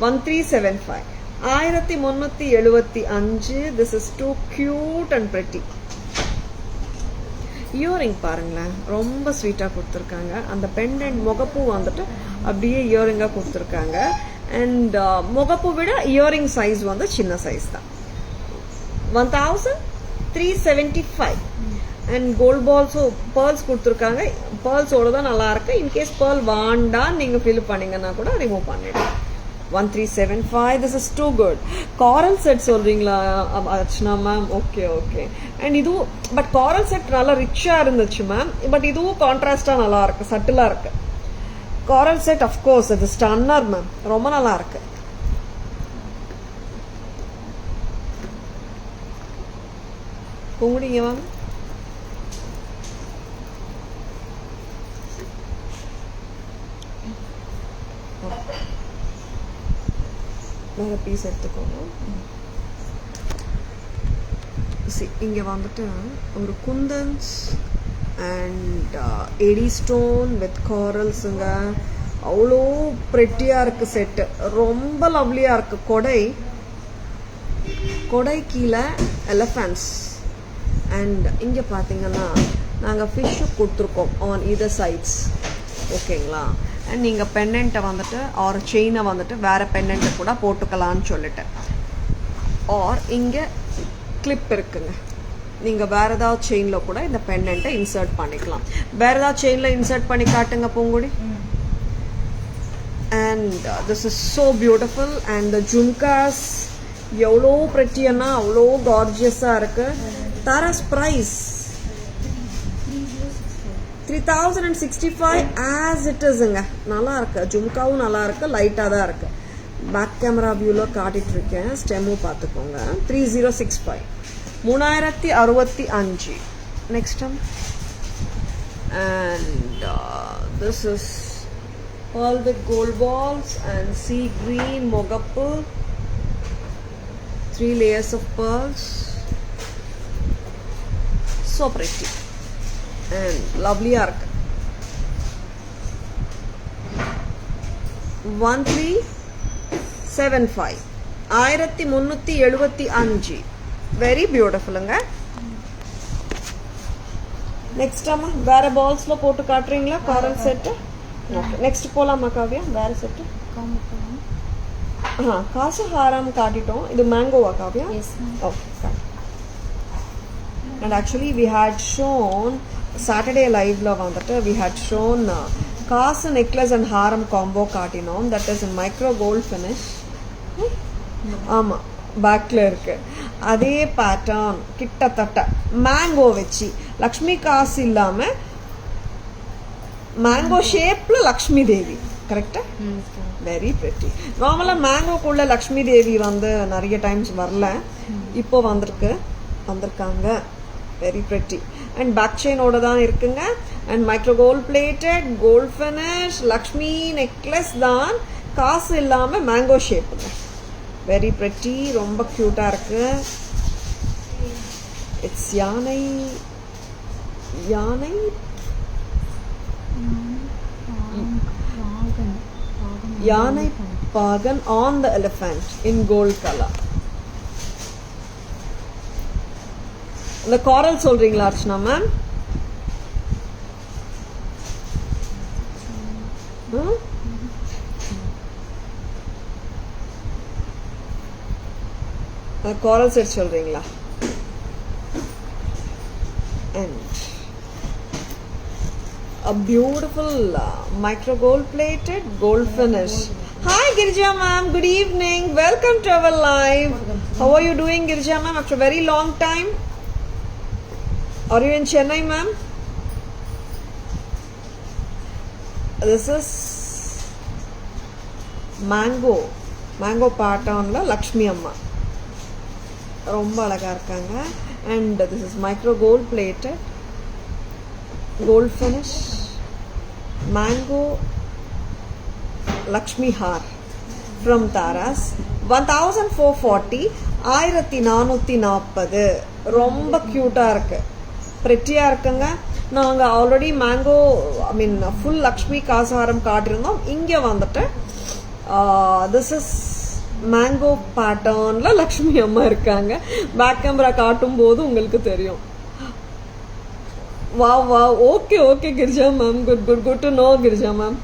1375 1375. This is too cute and pretty. Earring பாருங்களேன், ரொம்ப ஸ்வீட்டா கொடுத்துருக்காங்க. அந்த பெண்டன்ட் முகப்பூ வந்துட்டு அப்படியே இயரிங்கா கொடுத்துருக்காங்க. அண்ட் முகப்பூ விட இயரிங் சைஸ் வந்து சின்ன சைஸ் தான். 1375 அண்ட் கோல்ட் பால்ஸும் பேர்ல்ஸ் கொடுத்துருக்காங்க. பேர்ல்ஸோட தான் நல்லா இருக்கு. இன்கேஸ் பேர்ல் வாண்டான்னு நீங்க ஃபில் பண்ணீங்கன்னா கூட ரிமூவ் பண்ணிடுங்க. 1375. This is too good. Coral set சொல்றீங்களா Archana ma'am? Okay okay. And இதுவும் பட் coral set நல்லா ரிச்சா இருந்துச்சு மேம். பட் இதுவும் கான்ட்ராஸ்டா நல்லா இருக்கு, சட்டிலா இருக்கு. coral set of course இது ஸ்டன்னர் மேம், ரொம்ப நல்லா இருக்கு. பொங்குடிங்க மேம். வேறு பீஸ் எடுத்துக்கோங்க. இங்கே வந்துட்டு ஒரு kundans and AD stone with காரல்ஸுங்க. அவ்வளோ ப்ரெட்டியாக இருக்குது செட்டு, ரொம்ப லவ்லியாக இருக்குது. கொடை கீழே எலஃபண்ட்ஸ் அண்ட் இங்கே பார்த்தீங்கன்னா நாங்கள் ஃபிஷ்ஷு கொடுத்துருக்கோம் ஆன் இதர் சைட்ஸ். ஓகேங்களா? அண்ட் நீங்கள் பெண்டன்ட்டை வந்துட்டு ஆர் செயினை வந்துட்டு வேறு பெண்டன்ட்டை கூட போட்டுக்கலான்னு சொல்லிட்டு. ஆர் இங்கே கிளிப் இருக்குங்க, நீங்கள் வேறு ஏதாவது செயினில் கூட இந்த பெண்டன்ட்டை இன்சர்ட் பண்ணிக்கலாம். வேறு ஏதாவது செயினில் இன்சர்ட் பண்ணி காட்டுங்க Poonkudi. And this is so beautiful. And the jhumkas எவ்வளோ ப்ரெட்டியன்னா அவ்வளோ கார்ஜியஸாக இருக்குது. தாராஸ் ப்ரைஸ் 3065 ஆஸ் இட் இஸ்ங்க. நல்லா இருக்கு, ஜும்காவும் நல்லா இருக்கு, லைட்டாக தான் இருக்கு. பேக் கேமரா வியூவில் காட்டிட்டு இருக்கேன், ஸ்டெமும் பார்த்துக்கோங்க. 3065 3065. Next and this is all with gold balls and sea green mogappu, 3 layers of pearls, so pretty and lovely arc. 1375 1375 very beautiful anga. Next amma வேற பால்ஸ்ல போட்டு காட்றீங்களா coral set? ஓகே, நெக்ஸ்ட் போலாமா காவ்யா? வேற செட் காசு ஹாரம் காட்டிட்டோம். இது மேங்கோவா Kavya? Okay. And actually we had shown Saturday லைவ்ல வந்துட்டு வி ஹேட் ஷோன் காசு நெக்லஸ் அண்ட் ஹாரம் காம்போ காட்டினோம். That is in micro gold finish. ஆமாம், பேக்ல இருக்கு. அதே பேட்டர்ன் கிட்டத்தட்ட மேங்கோ வச்சு லக்ஷ்மி காசு இல்லாம மேங்கோ ஷேப்ல லக்ஷ்மி தேவி. கரெக்டா? Very pretty. நார்மலா மேங்கோக்குள்ள லக்ஷ்மி தேவி வந்து நிறைய டைம்ஸ் வரல, இப்போ வந்திருக்காங்க. Very pretty. அண்ட் பேக் செயினோட தான் இருக்குங்க. And micro gold plated gold finish Lakshmi necklace தான், காசு இல்லாம மேங்கோ ஷேப்புங்க. வெரி பிரிட்டி, ரொம்ப கியூட்டா இருக்கு. இட்ஸ் யானை யானை பாகன் on the elephant in gold color. இந்த coral சொல்றீங்களா அர்ச்சனா மேம்? coral set சொல்றீங்களா? And a beautiful micro gold plated gold finish. Hi Girija ma'am, good evening, welcome to our live. How are you doing Girija ma'am after a very long time? Are you in Chennai ma'am? This is mango pattern la Lakshmi amma, ரொம்ப அழகா இருக்காங்க. And this is micro gold plated gold finish mango Lakshmi har from Taras. 1440 1440. ரொம்ப கியூட்டா இருக்கு, பிரிட்டியா இருக்குங்க. நாங்க already mango full Lakshmi காசாரம் காட்டிருந்தோம். இங்க வந்துட்டு திஸ் இஸ் மேங்கோ பேட்டர்ன்ல லக்ஷ்மி அம்மா இருக்காங்க. பேக் கேமரா காட்டும் போது உங்களுக்கு தெரியும். Wow. Okay, Girija ma'am. Good to know, Girija ma'am.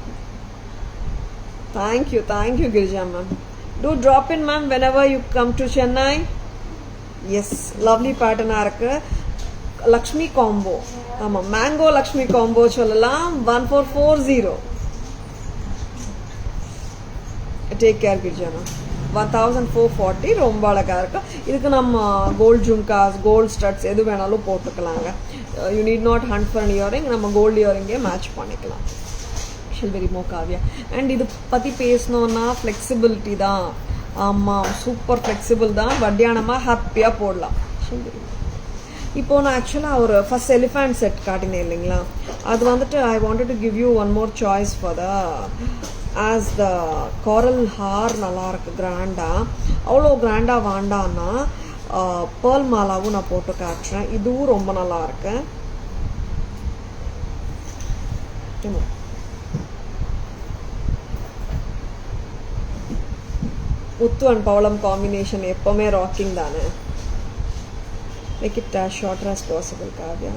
Thank you, Girija ma'am. Do drop in, ma'am, whenever you come to Chennai. Yes, lovely pattern இருக்கு. லக்ஷ்மி காம்போ. ஆமாம், mango Lakshmi combo சொல்லலாம். 1440. Take care கிர்ஜானா. 1440 ரொம்ப அழகாக இருக்கும். இதுக்கு நம்ம கோல்டு ஜும்காஸ், கோல்டு ஸ்டட்ஸ் எது வேணாலும் போட்டுக்கலாங்க. You need not hunt for earring, நம்ம கோல்டு இயரிங்கே மேட்ச் பண்ணிக்கலாம். வெரி மோ காவியா. அண்ட் இது பற்றி பேசணுன்னா ஃப்ளெக்சிபிலிட்டி தான். ஆமாம், சூப்பர் ஃப்ளெக்சிபிள் தான். வட்டியானமாக ஹாப்பியாக போடலாம். இப்போது நான் ஆக்சுவலாக ஒரு ஃபர்ஸ்ட் எலிஃபண்ட் செட் காட்டினேன் இல்லைங்களா, அது வந்துட்டு I wanted to give you one more choice for the as the coral haar நல்லாயிருக்கு கிராண்டாக. அவ்வளோ கிராண்டாக வேண்டான்னா பேர்ல் மாலாவும் நான் போட்டு காட்டுறேன். இதுவும் ரொம்ப நல்லாயிருக்கு. முத்து அண்ட் பவளம் காம்பினேஷன் எப்போவுமே ராக்கிங் தானே. Make it as shorter as possible Kavya.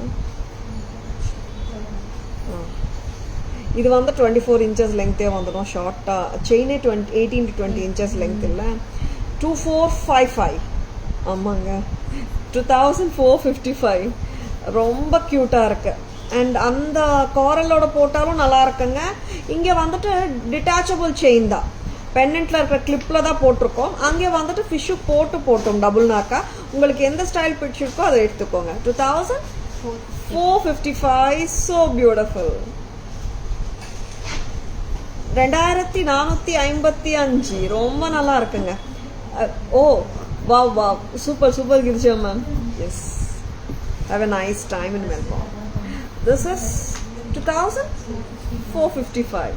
இது வந்து 24 inches லெங்க்த்தே வந்துடும் ஷார்ட்டாக. செயினே 18 to 20 inches லெங்க்த் இல்லை. 2455. ஆமாங்க, 2455. ரொம்ப க்யூட்டாக இருக்கு. அண்ட் அந்த காரலோட போட்டாலும் நல்லா இருக்குங்க. இங்கே வந்துட்டு டிட்டாச்சபிள் செயின் தான். பென்னெண்ட்ல இருக்கிற கிளிப்பில் தான் போட்டிருக்கோம். அங்கே வந்துட்டு ஃபிஷ்ஷு போட்டோம் டபுள் நாக்கா. உங்களுக்கு எந்த ஸ்டைல் பிடிச்சிருக்கோ அதை எடுத்துக்கோங்க. 2455. So beautiful. 2455. ரொம்ப நல்லா இருக்குங்க. ஓ வா வா, super super Girija ma'am. Yes, have a nice time in Melbourne. This is 2455.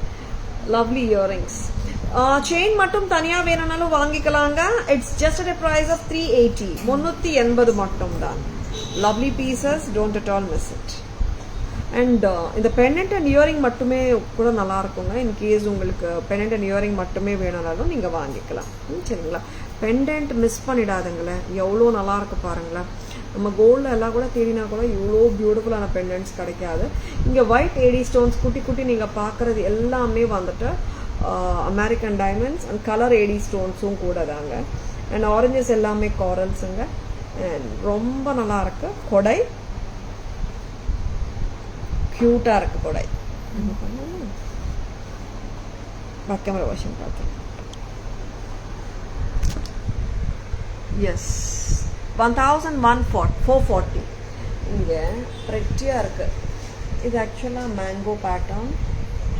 Lovely earrings. Chain மட்டும் தனியாக வேணும்னாலும் வாங்கிக்கலாங்க. It's just at a price of 380. 380 மட்டும் தான். Lovely pieces, don't at all miss it. And இந்த பெண்டன்ட் அண்ட் இயரிங் மட்டுமே கூட நல்லா இருக்குங்க. இன்கேஸ் உங்களுக்கு பெண்டன்ட் அண்ட் இயரிங் மட்டுமே வேணும்னாலும் நீங்கள் வாங்கிக்கலாம். சரிங்களா? பெண்டன்ட் மிஸ் பண்ணிடாதுங்களேன். எவ்வளோ நல்லா இருக்கு பாருங்களேன். நம்ம கோல்டில் எல்லாம் கூட தேடினா கூட இவ்வளோ பியூட்டிஃபுல்லான பெண்டன்ட்ஸ் கிடைக்காது. இங்கே ஒயிட் ஏடி ஸ்டோன்ஸ் குட்டி குட்டி நீங்கள் பார்க்குறது எல்லாமே வந்துட்டு அமெரிக்கன் டைமண்ட்ஸ் அண்ட் கலர் ஏடி ஸ்டோன்ஸும் கூட தாங்க. அண்ட் ஆரஞ்சஸ் எல்லாமே காரல்ஸுங்க. அண்ட் ரொம்ப நல்லா இருக்கு. கொடை க்யூட்டாக இருக்கு. கொடை கேமரா வாஷிங் பார்த்தேன். எஸ், 1140. இங்கே ப்ரெட்டியாக இருக்கு. இது ஆக்சுவலாக மேங்கோ பேட்டர்ன்.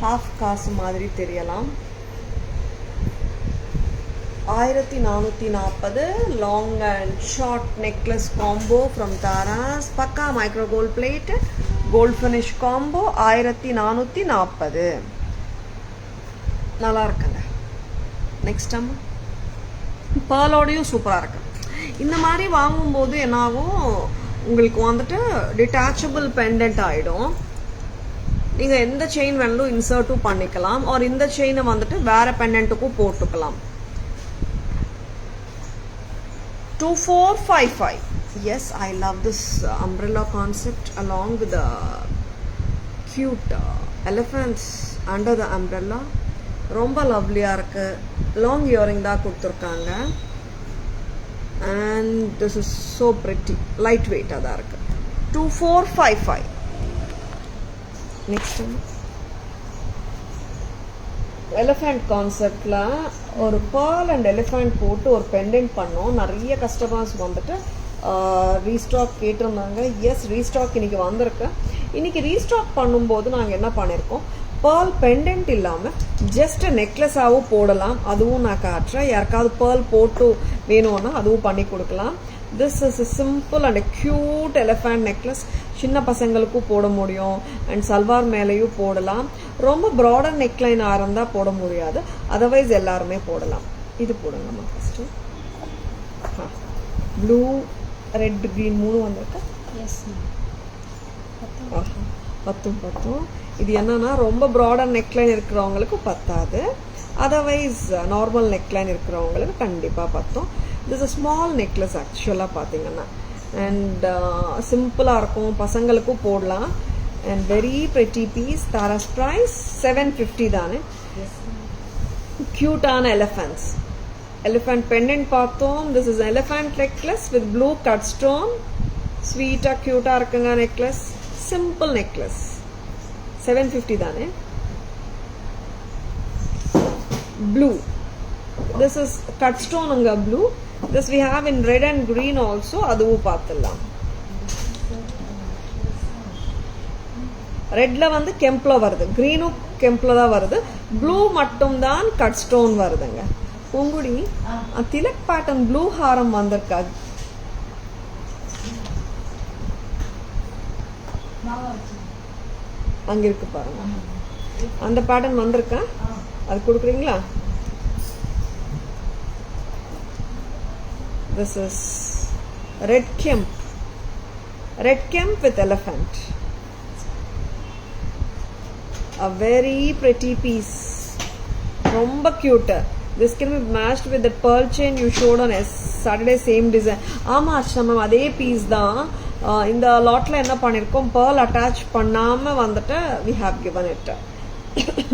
ஹாஃப் காசு மாதிரி தெரியலாம். 1440. Long and short necklace combo from Taaras. பக்கா micro gold plate, gold finish combo. 1440. நல்லா இருக்குங்க. நெக்ஸ்ட் அம்மா பேர்லோடையும் சூப்பராக இருக்கு. இந்த மாதிரி வாங்கும்போது என்னாகும், உங்களுக்கு வந்துட்டு டிட்டாச்சபிள் பெண்டன்ட் ஆகிடும். நீங்கள் எந்த செயின் வேணாலும் இன்சர்ட்டும் பண்ணிக்கலாம். ஆர் இந்த செயினை வந்துட்டு வேற பெண்டன்ட்டுக்கும் போட்டுக்கலாம். 2455. Yes, I love this umbrella concept along with the cute elephants under the umbrella. ரொம்ப லவ்லியாக இருக்கு. லாங் இயரிங் தான் கொடுத்துருக்காங்க. and this is so pretty. light weight ah da irukku. 2455. next one elephant concept la ஒரு pearl and elephant போட்டு ஒரு pendant பண்ணோம். நிறைய customers வந்துட்டு ரீஸ்டாக் கேட்டிருந்தாங்க. எஸ், ரீஸ்டாக் இன்னைக்கு வந்திருக்கு. இன்னைக்கு ரீஸ்டாக் பண்ணும்போது நாங்கள் என்ன பண்ணியிருக்கோம், பேர்ல் பெண்டன்ட் இல்லாமல் ஜஸ்ட் நெக்லஸாகவும் போடலாம். அதுவும் நான் காட்டுறேன். யாருக்காவது பேர்ல் போட்டு வேணும்னா அதுவும் பண்ணி கொடுக்கலாம். This is simple and cute elephant necklace. சின்ன பசங்களுக்கும் போட முடியும் அண்ட் சல்வார் மேலேயும் போடலாம். ரொம்ப ப்ராடர் நெக்லைன் இருந்தால் போட முடியாது, அதர்வைஸ் எல்லாருமே போடலாம். இது போடுங்கம்மா ஃபஸ்ட்டு. ப்ளூ, ரெட், க்ரீன் 3 வந்திருக்கா? எஸ், 10. இது என்னன்னா ரொம்ப ப்ராடர் நெக்லைன் இருக்கிறவங்களுக்கு பத்தாது, அதர்வைஸ் நார்மல் நெக்லைன் இருக்கிறவங்களுக்கு கண்டிப்பாக பத்தும். திஸ் அ ஸ்மால் நெக்லஸ் ஆக்சுவலாக பார்த்தீங்கன்னா. அண்ட் சிம்பிளாக இருக்கும், பசங்களுக்கும் போடலாம். And very pretty piece. Thara's price 750 தானே. க்யூட்டான எலிஃபண்ட்ஸ். எலிஃபண்ட் பெண்டன்ட் பார்த்தோம். This is elephant necklace with blue cut stone. ஸ்வீட்டா கியூட்டா இருக்குங்க நெக்லஸ். Simple necklace. 750 தானே. Blue. This is cut stone anga blue. This we have in red and green also. அதுவும் பார்த்துடலாம். ரெட்ல வந்து கெம்ப்ல வருது, கிரீனும் கெம்ப்ல தான் வருது. ப்ளூ மட்டும் தான் கட் ஸ்டோன் வருதுங்க. பூங்குடி திலக் பேட்டர்ன் ப்ளூ ஹாரம் வந்திருக்கா? அங்க இருக்கு பாருங்க, அந்த பேட்டர்ன் வந்திருக்கா, அது கொடுக்குறீங்களா? This is red kemp with elephant. A very pretty piece. Romba cute. This can be matched with the pearl chain you showed on Saturday, same design. ஆமா அர்ச்சனா மேம், அதே பீஸ் தான். இந்த லாட்ல என்ன பண்ணிருக்கோம், pearl attach பண்ணாம வந்துட்டு we have given it.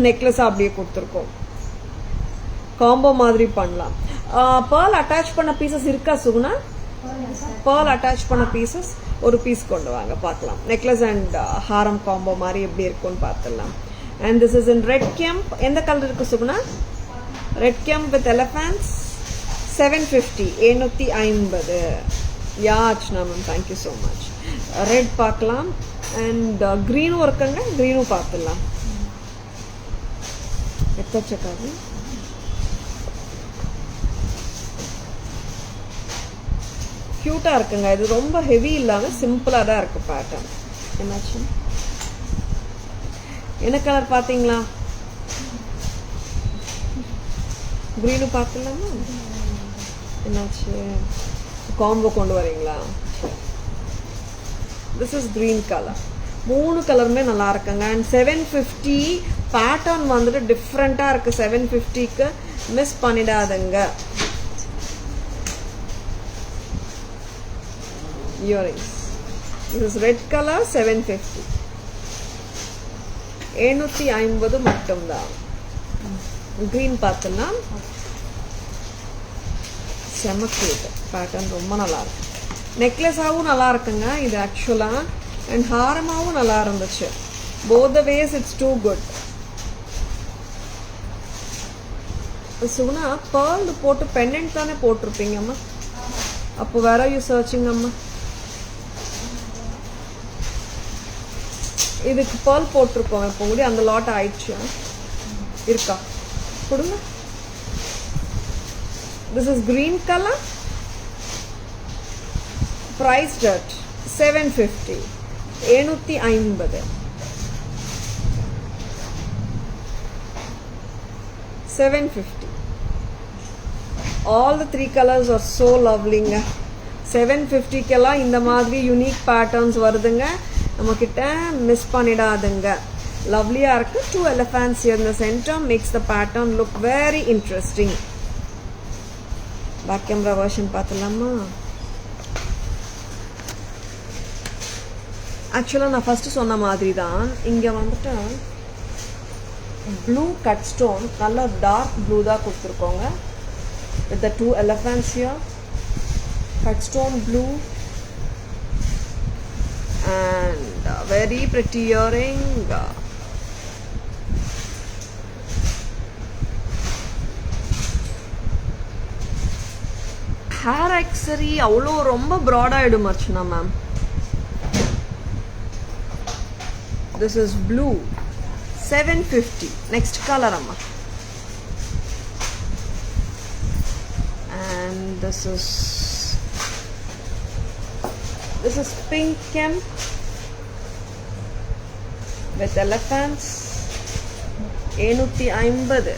Necklace அப்படியே கொடுத்துருக்கோம். காம்போ மாதிரி பண்ணலாம். pearl attach பண்ண பீசஸ் இருக்கா சுகுணா? pearl attach பண்ண பீசஸ் ஒரு பீஸ் கொண்டு வாங்க பார்க்கலாம். நெக்லஸ் அண்ட் ஹாரம் காம்போ மாதிரி எப்படி இருக்கும்னு பார்த்துடலாம். And this is in red kemp. எந்த கலர் இருக்கு Suguna? red kemp with elephants. 750. 750. Yeah Archana ma'am, thank you so much. Red பார்க்கலாம். அண்ட் க்ரீனும் இருக்குங்க, க்ரீனும் பார்த்துடலாம். எக்கச்சக்காது. கியூட்டா இருக்குங்க. இது ரொம்ப ஹெவி இல்லாம சிம்பிளா தான் இருக்கு பேட்டர்ன். என்னாச்சு, என்ன கலர் பாத்தீங்களா? கிரீனு பார்க்கலாமா? என்னாச்சு, காம்போ கொண்டு வரீங்களா? This is green colour. 3 கலருமே நல்லா இருக்குங்க. அண்ட் 750 பேட்டர்ன் வந்துட்டு டிஃப்ரெண்டா இருக்கு. 750க்கு miss பண்ணிடாதுங்க. Earrings. This is red color. 750. 750 மட்டும்தான். கிரீன் பார்த்துலாம். செம கியூட் பேட்டர்ன், ரொம்ப நல்லா இருக்கு. நெக்லஸாவும் நல்லா இருக்குங்க இது ஆக்சுவலா. அண்ட் ஹாரமாவும் நல்லா இருந்துச்சு. Both the ways it's too good. Suguna pearl போட்டு பெண்டன்ட் தானே போட்டிருப்பீங்க அம்மா? அப்போ வேற யூ சர்ச்சிங் அம்மா? இதுக்கு pearl போட்டிருக்கோம் இப்போ கூட. அந்த லாட் ஆயிடுச்சு இருக்கா? கொடுங்க. This is green color. Priced at 750. 750. 750. All the 3 colors are so lovely. 750 kella இந்த மாதிரி யூனிக் பேட்டர்ன்ஸ் வருதுங்க. நம்ம கிட்ட மிஸ் பண்ணிடாதுங்க. லவ்லியா இருக்கு. 2 elephants here in the center makes the pattern look very interesting. Back camera version பார்த்துலாமா? ஆக்சுவலா நான் ஃபர்ஸ்ட் சொன்ன மாதிரி தான். இங்க வந்துட்டு blue cut stone, colour dark blue தான் கொடுத்துருக்கோங்க. with the 2 elephants here, cut stone blue, and very pretty earring. Hair accessory avlo romba broad ஆயிடும் Archana ma'am. This is blue. 750. Next color amma. And this is pink kemp with elephants. 750.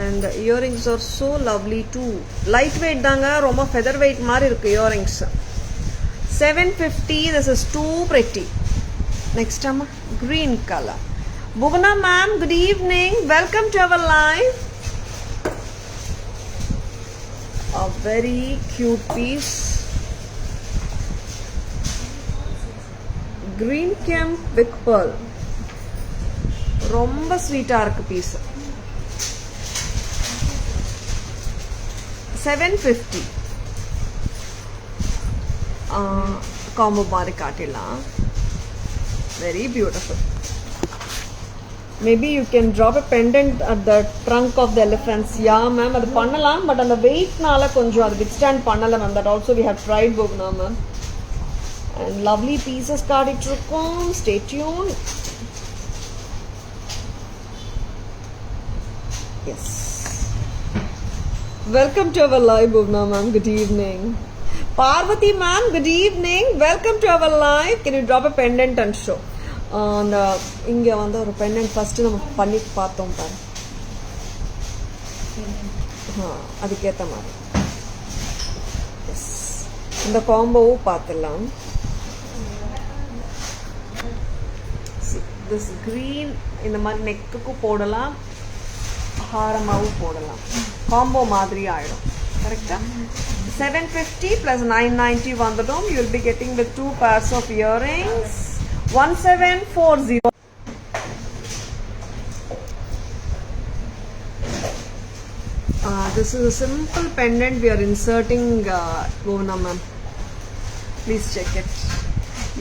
And the earrings are so lovely too. Lightweight danga, roma featherweight mari irukku earrings. 750. This is too pretty. Next amma, green color. Bhuvana ma'am, good evening. Welcome to our live. A very cute piece. Green kemp with pearl. Romba sweet ah irukku piece. 750. Combo மாதிரி காட்டிடலாம். Very beautiful. Maybe you can drop a pendant at the trunk of the elephants. Yeah ma'am, அது பண்ணலாம், but அந்த வெயிட்னால கொஞ்சம் அது withstand பண்ணல ma'am. That also we have tried Bhuvna ma'am. And lovely pieces காட்டிட்டு இருக்கோம். Stay tuned. Yes. Welcome to our live Bhuvna ma'am. Good evening. Parvati ma'am, good evening. Welcome to our live. Can you drop a pendant and show? அந்த இங்கே வந்து ஒரு pendant first நம்ம பண்ணிட்டு பார்த்தோம் பாரு, அதுக்கேற்ற மாதிரி எஸ் இந்த காம்போவும் பார்த்துடலாம். திஸ் க்ரீன் இந்த மாதிரி நெக்குக்கும் போடலாம், ஹாரமாகவும் போடலாம், காம்போ மாதிரி ஆகிடும். கரெக்டாக 750 + 990 வந்துடும். You will be getting with 2 pairs of earrings. 1740. This is a simple pendant we are inserting, Bhuvna ma'am. Please check it.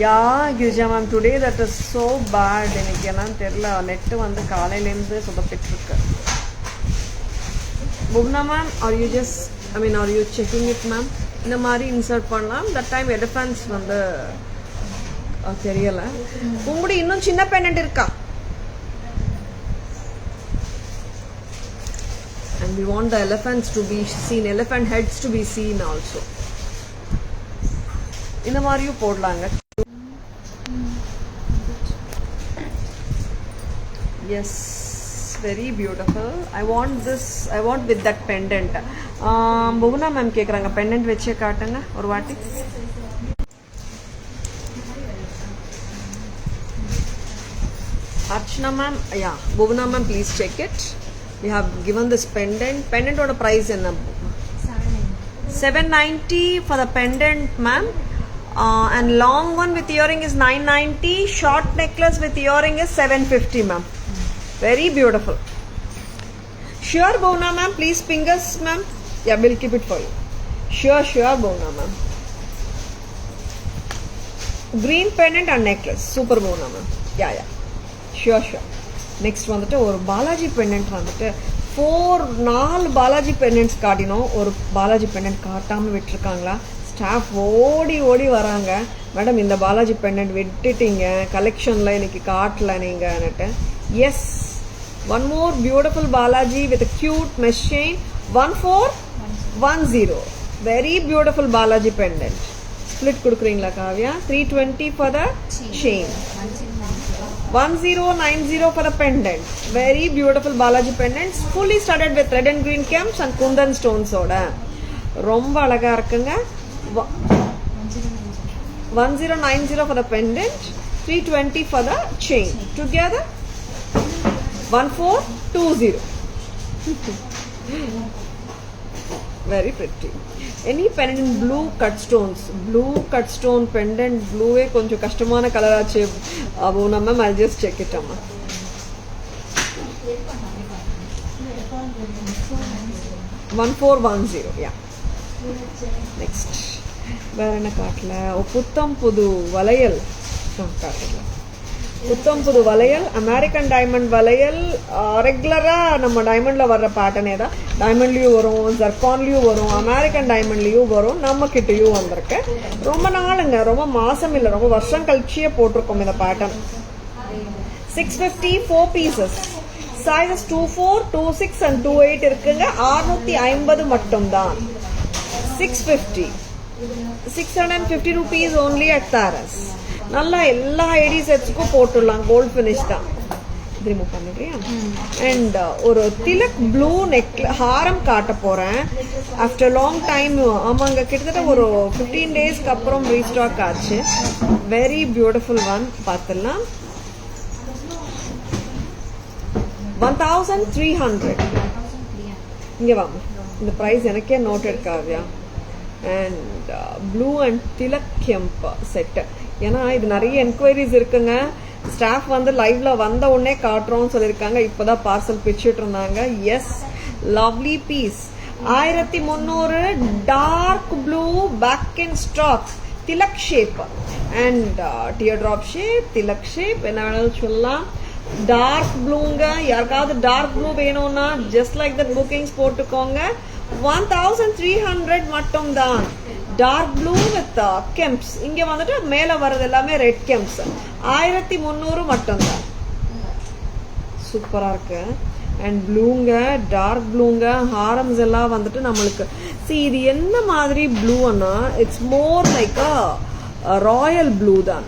Yeah, Girija ma'am, today that is so bad. எனக்கு என்னன்னு தெரியல, நெட் வந்து காலையிலேருந்து சொதப்பிட்டு இருக்கு. Bhuvna ma'am, are you checking it ma'am? இந்த மாதிரி insert பண்ணலாம். That time elephants வந்து தெரியல. உங்களுடைய இன்னும் சின்ன பெண்டன்ட் இருக்கா? And we want the elephants to be seen, elephant heads to be seen also. இந்த மாதிரியும் போடலாங்க. Yes, very beautiful. I want with that pendant. Bhuvna ma'am கேக்குறாங்க, பெண்டன்ட் வச்சே காட்டுங்க ஒரு வாட்டி. Archana ma'am, yeah, Bhuvna ma'am, please check it. We have given this pendant. Pendant oda price enna? 790 for the pendant ma'am. And long one with earring is 990. Short necklace with earring is 750 ma'am. Very beautiful. Sure Bhuvna ma'am, please ping us ma'am. Yeah, we'll keep it for you. Sure Bhuvna ma'am. Green pendant and necklace. Super Bhuvna ma'am. Yeah. Sure. Next வந்துட்டு ஒரு Balaji pendant வந்துட்டு 4 பாலாஜி பெண்டன்ட்ஸ் காட்டினோம், ஒரு Balaji pendant காட்டாமல் விட்டுருக்காங்களா? Staff ஓடி வராங்க, madam இந்த Balaji pendant விட்டுட்டீங்க கலெக்ஷனில் இன்னைக்கு காட்டல நீங்கன்னுட்டு. Yes, one more beautiful Balaji with cute mesh chain. 1410. Very beautiful Balaji pendant. Split கொடுக்குறீங்களா Kavya? 320 for the chain. 1090 for the pendant. Very beautiful Balaji pendants, fully studded with red and green gems and kundan stones oda. ரொம்ப அழகா இருக்குங்க. 1090 for the pendant, 320 for the chain. Together 1420. Very pretty. Any pendant in blue cut stones. Blue cut stone pendant. Blue e konjam kashtamana color aache. Bhuvna ma'am, I'll just check it amma. 1410. Yeah. Next. வேற என்ன காட்டல? புத்தம் புது வளையல் காட்டல. புத்தம் புது வளையல், அமெரிக்கன் டைமண்ட் வளையல். ரெகுலரா நம்ம டைமண்ட்ல வர்ற பேட்டர்னே தான். டைமண்ட்லயும் வரும், ஜர்கான்லயும் வரும், அமெரிக்கன் டைமண்ட்லயும் வரும், நம்ம கிட்டயும் வந்திருக்கு. ரொம்ப நாளுங்க, ரொம்ப மாசம் இல்ல, ரொம்ப வருஷம் கழிச்சியே போட்டிருக்கோம் இந்த பேட்டர்ன். 650 4 pieces. Sizes 24, 26 and 28 இருக்குங்க. 650 மட்டும் தான். 650 rupees only at Taras. நல்லா எல்லா ஐடி செட்ஸ்க்கும் போட்டுடலாம், கோல்ட் ஃபினிஷ் தான். ரிமூவ் பண்ணிடுறியா? அண்ட் ஒரு திலக் ப்ளூ ஹாரம் காட்ட போறேன் ஆஃப்டர் லாங் டைம். ஆமாங்க, கிட்டத்தட்ட ஒரு 15 daysக்கு அப்புறம் ரீஸ்டாக் ஆச்சு. Very beautiful one. பார்த்துடலாம். 1300. இங்க வாங்க, இந்த பிரைஸ் எனக்கே நோட் எடுக்காவியா. And blue and tilak kemp set. ஏன்னா இது நிறைய என்கொயரிஸ் இருக்குங்க. ஸ்டாஃப் வந்து லைவ்ல வந்த உடனே காட்டுறோம்னு சொல்லியிருக்காங்க. இப்போதான் பார்சல் பிச்சுட்டு இருந்தாங்க. Yes, lovely piece. 1300 dark blue back in stock. Tilak shape and teardrop shape, tilak shape, என்ன வேணாலும் சொல்லலாம். டார்க் ப்ளூங்க, யாருக்காவது டார்க் ப்ளூ வேணும்னா ஜஸ்ட் லைக் தட் புக்கிங்ஸ் போட்டுக்கோங்க. 1300 மட்டும் தான். Dark blue with kemps. இங்க வந்துட்டு மேல வர்றது எல்லாமே ரெட் கெம்ப்ஸ். 1300 மட்டும் தான். சூப்பரா இருக்கு. அண்ட் ப்ளூங்க, டார்க் ப்ளூங்க, ஹாரம்ஸ் எல்லாம் வந்துட்டு நம்மளுக்கு இது என்ன மாதிரி ப்ளூன்னா it's more like royal blue தான்.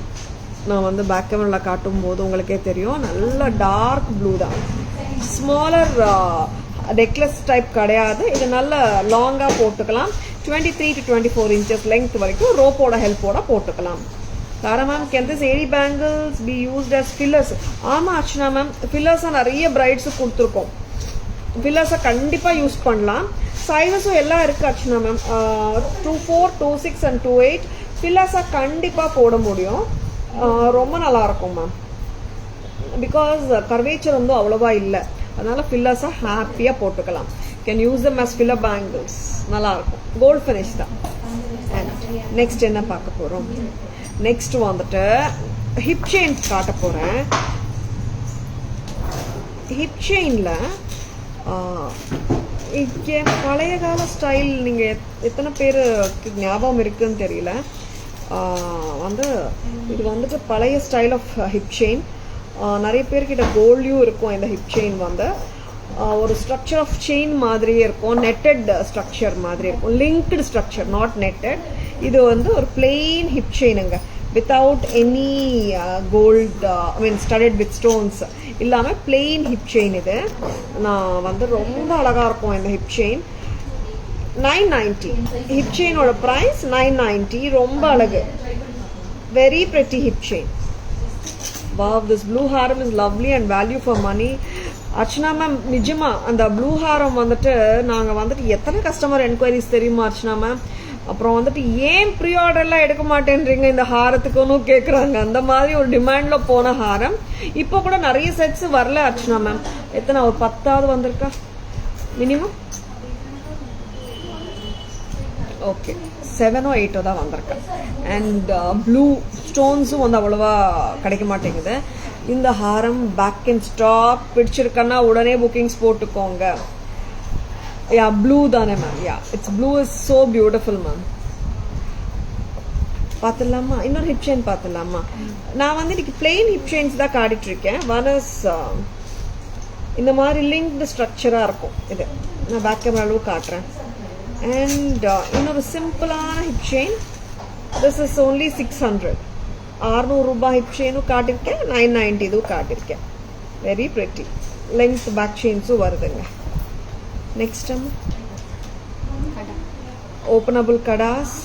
நான் வந்து பேக் கேமரால காட்டும் போது உங்களுக்கே தெரியும், நல்ல டார்க் ப்ளூ தான். ஸ்மாலர் நெக்லஸ் டைப் கிடையாது. இது நல்ல லாங்கா போட்டுக்கலாம். 23 to 24 inches லெங்த் வரைக்கும் ரோப்போட ஹெல்ப்போட போட்டுக்கலாம். தாரா ma'am, can this AD bangles be used as fillers? ஆமா அர்ச்சனா மேம், ஃபில்லர்ஸா நிறைய பிரைட்ஸுக்கு கொடுத்துருக்கோம். ஃபில்லர்ஸை கண்டிப்பா யூஸ் பண்ணலாம். சைஸஸும் எல்லாம் இருக்கு அர்ச்சனா மேம். 24, 26 and 28 ஃபில்லர்ஸா கண்டிப்பா போட முடியும். ரொம்ப நல்லா இருக்கும் மேம். பிகாஸ் கர்வேச்சர் வந்து அவ்வளவா இல்லை, அதனால ஃபில்லர்ஸா ஹாப்பியா போட்டுக்கலாம். Can use them as filler bangles. நல்லா இருக்கும். கோல்ட் ஃபினிஷ் தான். அண்ட் நெக்ஸ்ட் என்ன பார்க்க போறோம்? நெக்ஸ்ட் வந்துட்டு ஹிப் செயின் காட்ட போறேன். ஹிப் செயின்ல பழைய கால ஸ்டைல் நீங்க எத்தனை பேருக்கு ஞாபகம் இருக்குன்னு தெரியல. வந்து இது வந்துட்டு பழைய ஸ்டைல் ஆஃப் ஹிப் செயின். நிறைய பேர்கிட்ட கோல்ட்லையும் இருக்கும். இந்த ஹிப் செயின் வந்து ஒரு ஸ்ட்ரக்சர் ஆஃப் செயின் மாதிரியே இருக்கும். நெட்டட் ஸ்ட்ரக்சர் மாதிரி இருக்கும். Linked structure, not netted. இது வந்து ஒரு பிளெயின் ஹிப் செயினுங்க, without any gold, I mean studded with stones இல்லாம பிளெயின் ஹிப் செயின். இது நான் வந்து ரொம்ப அழகா இருக்கும் இந்த ஹிப் செயின். 990 ஹிப் செயினோட பிரைஸ் 990. ரொம்ப அழகு. Very pretty hip chain. Wow, this blue haram is lovely and value for money. Archana ma'am, நிஜமா அந்த ப்ளூ ஹாரம் வந்துட்டு நாங்கள் வந்துட்டு எத்தனை கஸ்டமர் என்கொயரிஸ் தெரியுமா அர்ச்சனா மேம்? அப்புறம் வந்துட்டு ஏன் ப்ரீ ஆர்டர்லாம் எடுக்க மாட்டேன்றீங்க இந்த ஹாரத்துக்குன்னு கேட்குறாங்க. அந்த மாதிரி ஒரு டிமாண்ட்ல போன ஹாரம். இப்போ கூட நிறைய செட்ஸ் வரல அர்ச்சனா மேம். எத்தனை, ஒரு 10ஆவது வந்திருக்கா மினிமம்? ஓகே, 7 or 8 தான் வந்திருக்கு. அண்ட் ப்ளூ ஸ்டோன்ஸும் வந்து அவ்வளவா கிடைக்க மாட்டேங்குது. இந்த ஹாரம் பேக் அண்ட் ஸ்டாப் பிடிச்சிருக்கன்னா உடனே புக்கிங்ஸ் போட்டுக்கோங்க. யா, ப்ளூ தானே ma'am? Yeah, it's blue is so beautiful ma'am. பார்த்துடலாமா? இன்னொரு ஹிப் செயின் பார்த்துடலாமா? நான் வந்து இன்னைக்கு பிளெயின் ஹிப் செயின்ஸ் தான் காட்டிட்டு இருக்கேன். ஒன் இஸ் இந்த மாதிரி லிங்க்டு ஸ்ட்ரக்சரா இருக்கும். இது நான் பேக் கேமராலும் காட்டுறேன். அண்ட் இன்னொரு சிம்பிளான hip chain. This is only 600. 600 ரூபாய் ஹிப் செயினும் காட்டிருக்கேன். 990 இதுவும் காட்டிருக்கேன். Very pretty. லெங்த் பேக் செயின்ஸும் வருதுங்க. Next openable kadas,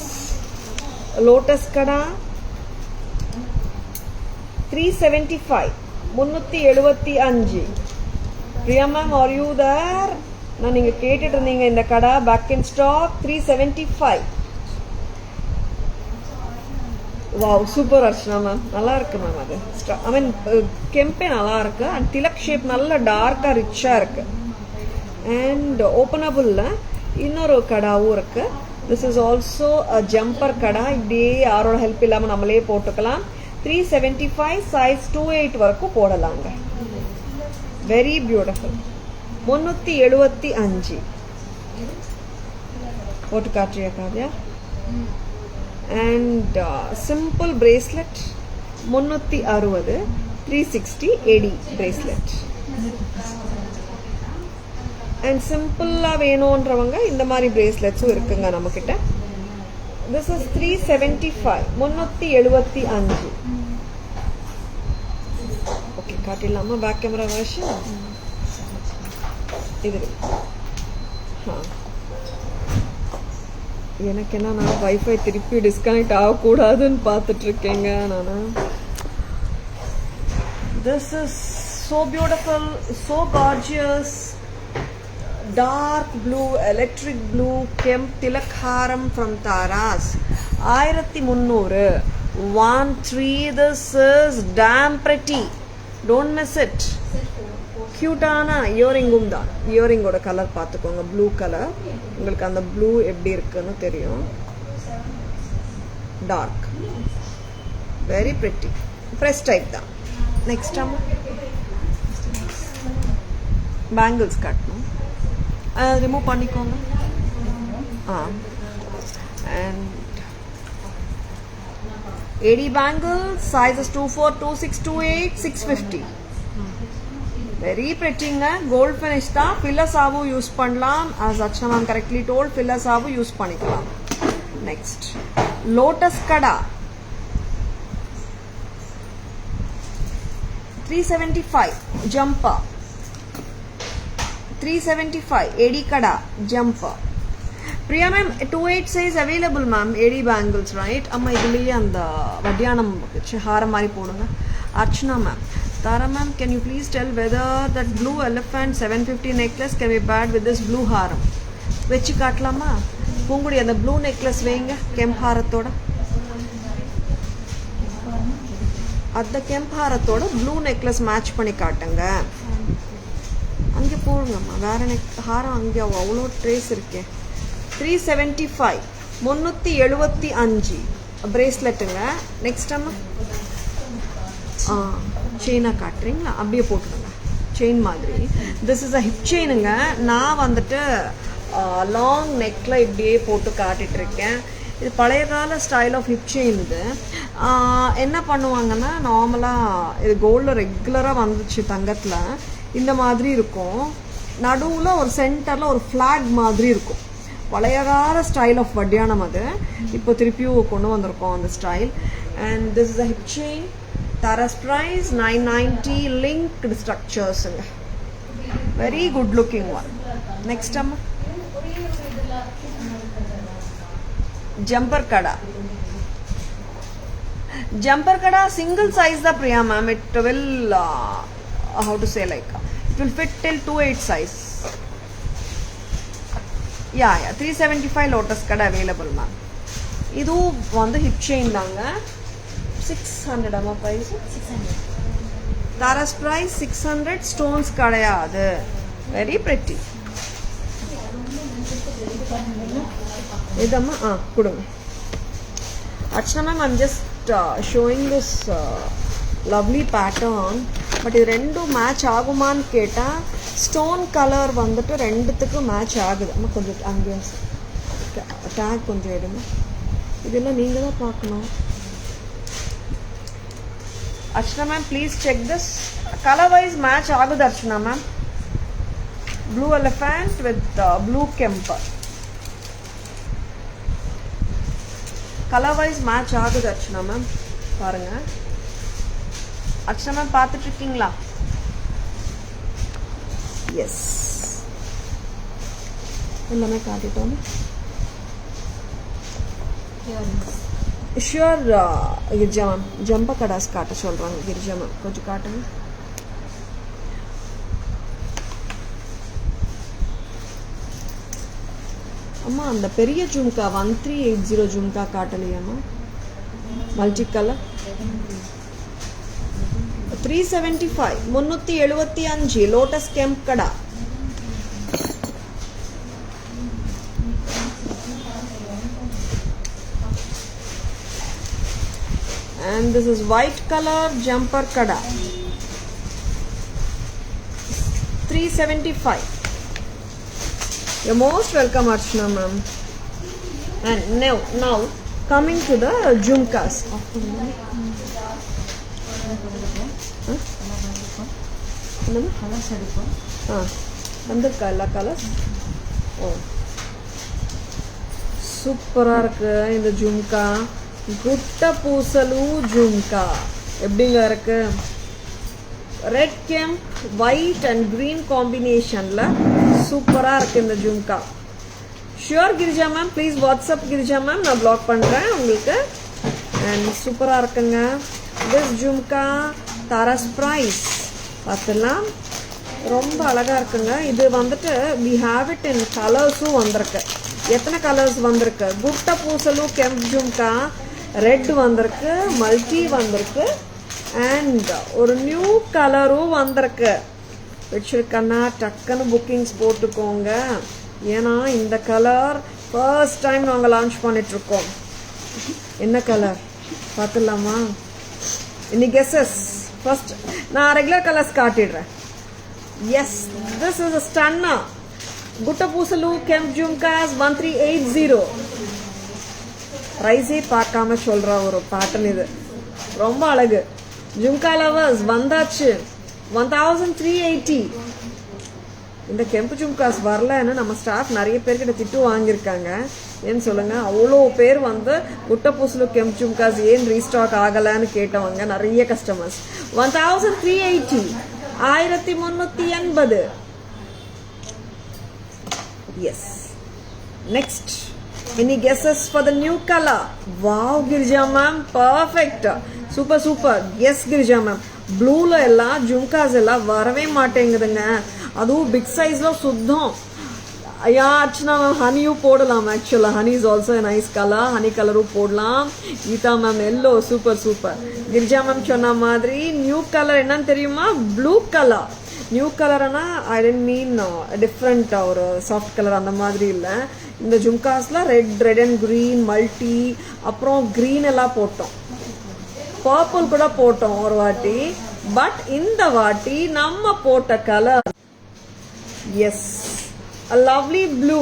lotus kada 375, 375. Priya ma'am, are you there? நான் நீங்க கேட்டுட்டு இருந்தீங்க இந்த கடை back in stock 375. Wow, super Archana ma'am, நல்லா இருக்கு மேம். அது ஐ மீன் கெம்பே நல்லா இருக்கு. அண்ட் திலக் ஷேப் நல்ல டார்க்கா ரிச்சா இருக்கு. அண்ட் ஓப்பனபிள்ல இன்னொரு கடாவும் இருக்கு. திஸ் இஸ் ஆல்சோ ஜம்பர் கடா. இப்படியே யாரோட ஹெல்ப் இல்லாம நம்மளே போட்டுக்கலாம். 375, சைஸ் 28 வரைக்கும் போடலாங்க. Very beautiful. 375 போட்டு காட்டுறியா Kavya? And simple bracelet 360, 360 AD bracelet. And சிம்பிளா வேணும்ன்றவங்க இந்த மாதிரி பிரேஸ்லெட்ஸும் இருக்குங்க நம்ம கிட்ட. This is 375, 375. ஓகே, காட்டிடலாமா பேக் கேமரா வெர்ஷன்? இது எனக்கு என்ன, வைஃபை திருப்பி டிஸ்கனெக்ட் ஆகக்கூடாதுன்னு பார்த்துட்டு இருக்கேங்க நான். This is so beautiful, so gorgeous. Dark blue, electric blue, Kemp Tilak Haram from Taras. 1300. 13. This is damn pretty. Don't miss it. கியூட்டான இயரிங்கும் தான். இயரிங்கோட கலர் பார்த்துக்கோங்க, ப்ளூ கலர். உங்களுக்கு அந்த ப்ளூ எப்படி இருக்குன்னு தெரியும். dark. Very pretty. Press type da. Next time. Bangles cut. No? Remove pannikonga. And AD bangle sizes 24, 26, 28, 650. Very pretty. Gold finish da. Filler savu use pannalam. As Achana ma'am correctly told, filler savu use panikalam. Next, lotus kada 375 jumper, 375 AD kada jumper. Priya ma'am 28 size available ma'am. AD bangles right? Amma idliye and vadyanam haram mari podunga. Archana ma'am, Tara ma'am, can you please tell whether that blue elephant 750 necklace can be paired with this blue haram? Vechi katlama Poongudi அந்த blue necklace வைங்க கெம்பாரத்தோட, அந்த கெம்பாரத்தோட blue necklace match பண்ணி காட்டுங்க. அங்கே போடுங்கம்மா, வேற ஹாரம் அங்கே அவ்வளோ ட்ரேஸ் இருக்கே. 375 375 பிரேஸ்லெட்டுங்க. நெக்ஸ்ட் அம்மா செயினாக காட்டுறீங்களா? அப்படியே போட்டுருங்க செயின் மாதிரி. திஸ் இஸ் அ ஹிப் செயினுங்க. நான் வந்துட்டு லாங் நெக்கில் இப்படியே போட்டு காட்டிகிட்டு இருக்கேன். இது பழைய கால ஸ்டைல் ஆஃப் ஹிப் செயின். இது என்ன பண்ணுவாங்கன்னா, நார்மலாக இது கோல்டில் ரெகுலராக வந்துச்சு தங்கத்தில். இந்த மாதிரி இருக்கும், நடுவில் ஒரு சென்டரில் ஒரு ஃப்ளாக் மாதிரி இருக்கும். பழைய கால ஸ்டைல் ஆஃப் வட்டியானம் அது. இப்போ திருப்பியும் கொண்டு வந்திருக்கோம் அந்த style. And this is a hip chain. Tara's price 990, linked structures. Very good looking one. Next amma, jumper kada. Jumper kada single size the Priya ma'am. It will how to say, like it will fit till 28 size. Yeah 375 lotus kada available ma'am. Idu vandu hip chain danga. 600 amma price. 600. Tara's price 600. Stones kadayadu. Very pretty. Idamma kudunga. Archana ma'am, I'm just showing this lovely pattern. But idu rendu match aguman keta. Stone color vanduttu renduthukku match agudhu. amma konjam ange tag konjam edunga. idella neenga da paakano. Archana ma'am, please check this. Color wise match agudhu Archana ma'am. Blue elephant with blue kemper. Color wise match agudhu Archana ma'am. Parunga. Archana ma'am paathiட்டு இருக்கீங்களா? Yes. எல்லாமே காட்டிட்டோம். Sure Girija ma'am, jumper kadas காட்ட சொல்றாங்க Girija ma'am. கொஞ்சம் காட்டுங்க. அம்மா அந்த பெரிய ஜும்கா 1380 ஜும்கா காட்டலையாம்மா? Multi colour 375 375 lotus kemp kada. And this is white color jumper kada 375. You're most welcome Archana ma'am. And now coming to the jhumkas. வந்திருக்கா எல்லா கலர்ஸ்? ஓ சூப்பராக இருக்கு இந்த ஜும்கா. குட்ட பூசலு ஜும்கா எப்படிங்க இருக்கு? ரெட் கெம்ப் ஒயிட் அண்ட் கிரீன் காம்பினேஷன்ல சூப்பராக இருக்கு இந்த jhumka. Sure Girija ma'am, please WhatsApp Girija ma'am, நான் பிளாக் பண்ணுறேன் உங்களுக்கு. அண்ட் சூப்பராக இருக்குங்க திஸ் ஜும்கா. தாராஸ் ப்ரைஸ் பார்த்துலாம், ரொம்ப அழகாக இருக்குங்க. இது வந்துட்டு வி ஹாவ் இட் இன் கலர்ஸும் வந்திருக்கு. எத்தனை கலர்ஸ் வந்திருக்கு? குட்ட பூசலு கெம்ப் ஜும்கா, ரெட் வந்திருக்கு, மல்டி வந்திருக்கு, அண்ட் ஒரு நியூ கலரும் வந்திருக்கு. வச்சிருக்கன்னா டக்குன்னு புக்கிங்ஸ் போட்டுக்கோங்க. ஏன்னா இந்த கலர் ஃபர்ஸ்ட் டைம் நாங்கள் லான்ச் பண்ணிட்டுருக்கோம். என்ன கலர் பார்த்துடலாமா? Any guesses? First, நான் regular colors காட்டிடுறேன். Yes, this is a stunner. Gutta Pusalu Kemp Jhumkas 1380. Price பார்க்காம சொல்ற ஒரு பேட்டர்ன் இது. ரொம்ப அழகு. ஜும்கா லவர்ஸ் வந்தாச்சு. 1380. இந்த கெம்பு ஜும்காஸ் வரலன்னு நம்ம ஸ்டாஃப் நிறைய பேர்கிட்ட திட்டு வாங்கியிருக்காங்க. ஏன்னு சொல்லுங்க, அவ்வளோ பேர் வந்து குட்டப்பூசலு கெம்பு ஜும்காஸ் ஏன் ரீஸ்டாக் ஆகலன்னு கேட்டவங்க நிறைய customers. 1380, 1380. Yes. Next, any guesses for the new color? Wow, Girija ma'am, perfect. Super super. Yes, Girija ma'am. ப்ளூல எல்லாம் ஜும்காஸ் எல்லாம் வரவே மாட்டேங்குதுங்க. அதுவும் பிக் சைஸ்ல சுத்தம். ஐயா அர்ச்சனா மேம், ஹனியும் போடலாம். ஆக்சுவலா honey is also nice colour. Honey கலரும் போடலாம். Geeta ma'am yellow, super super. Girija ma'am சொன்ன மாதிரி நியூ கலர் என்னன்னு தெரியுமா? Blue colour. நியூ கலர்னா ஐ டென்ட் மீன் டிஃப்ரெண்ட் ஒரு சாஃப்ட் கலர் அந்த மாதிரி இல்லை. இந்த ஜும்காஸ்ல ரெட் அண்ட் கிரீன் மல்டி, அப்புறம் கிரீன் எல்லாம் போட்டோம், பர்பிள் கூட போட்டோம் ஒரு வாட்டி. பட் இந்த வாட்டி நம்ம போட்ட கலர் எஸ் லவ்லி ப்ளூ.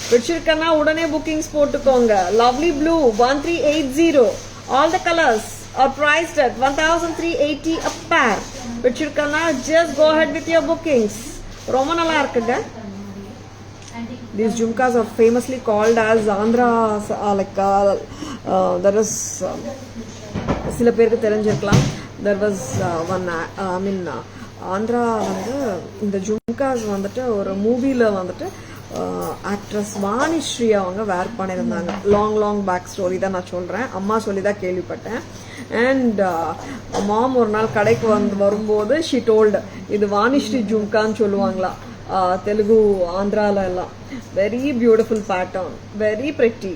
பிடிச்சிருக்கனா உடனே புக்கிங்ஸ் போட்டுக்கோங்க. Lovely blue 1380. All the colors are priced at 1380 a pair. பிடிச்சிருக்கனா just go ahead with your bookings. ரொம்ப நல்லா இருக்குங்க. These jhumkas are famously called as Andhra, like there is சில பேருக்கு தெரிஞ்சிருக்கலாம். There was one Andhra வந்து இந்த ஜும்காஸ் வந்துட்டு ஒரு மூவில வந்துட்டு ஆக்ட்ரஸ் வாணிஸ்ரீ அவங்க வேர் பண்ணியிருந்தாங்க. லாங் பேக் ஸ்டோரி தான் நான் சொல்றேன். அம்மா சொல்லி தான் கேள்விப்பட்டேன். அண்ட் மாம் ஒரு நாள் கடைக்கு வரும்போது ஷி டோல்டு, இது வாணிஸ்ரீ ஜும்கான்னு சொல்லுவாங்களா தெலுங்கு ஆந்திரால எல்லாம். Very beautiful pattern, very pretty.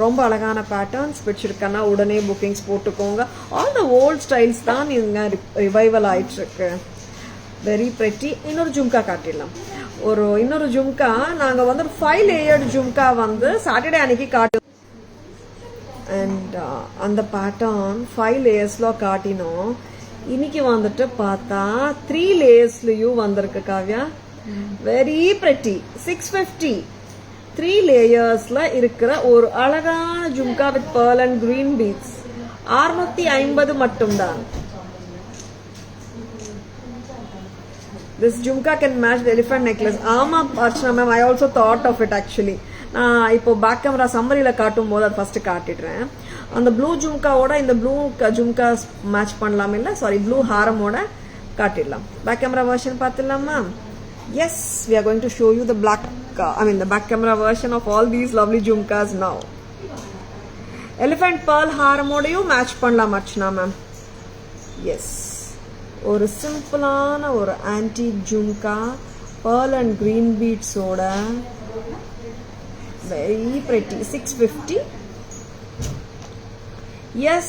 ரொம்ப அழகான பேட்டர்ன்ஸ். பிடிச்சிருக்கன்னா உடனே புக்கிங்ஸ் போட்டுக்கோங்க. ஆல் த ஓல்ட் ஸ்டைல்ஸ் தான் இங்க ரிவைவல் ஆயிட்டு இருக்கு. Very pretty. இன்னொரு ஜும்கா காட்டிடலாம். இன்னொரு ஜும்கா நாங்க வந்து 5 லேயர்டு ஜும்கா வந்து சாட்டர்டே அன்னைக்கு காட்டு. அண்ட் அந்த பேட்டர்ன் 5 லேயர்ஸ்ல காட்டினோம். இன்னைக்கு வந்துட்டு பார்த்தா 3 லேயர்ஸ்லயும் வந்திருக்கு காவ்யா. Very pretty. 650. 3 லேயர்ஸ்ல இருக்கிற ஒரு அழகான jhumka with pearl and green beads. 650 மட்டும்தான். This jhumka can match the elephant necklace. ஆமா Archana ma'am, I also thought of it actually. நான் இப்போ பேக் கேமரா சம்மரியில காட்டும் போது அதை ஃபர்ஸ்ட் காட்டிடுறேன். அந்த ப்ளூ ஜும்காவோட இந்த ப்ளூ ஜும்கா மேட்ச் பண்ணலாம். இல்ல சாரி, ப்ளூ ஹாரமோட காட்டிடலாம். பேக் கேமரா வெர்ஷன் பார்த்துடலாமா? Yes, we are going to show you the the back camera version of all these lovely jhumkas now. Elephant pearl ஹாரமோடையும் மேட்ச் பண்ணலாம் அர்ச்சனா மேம். எஸ், ஒரு சிம்பிளான ஒரு antique jhumka pearl and green beads ஓட very pretty. 650. Yes,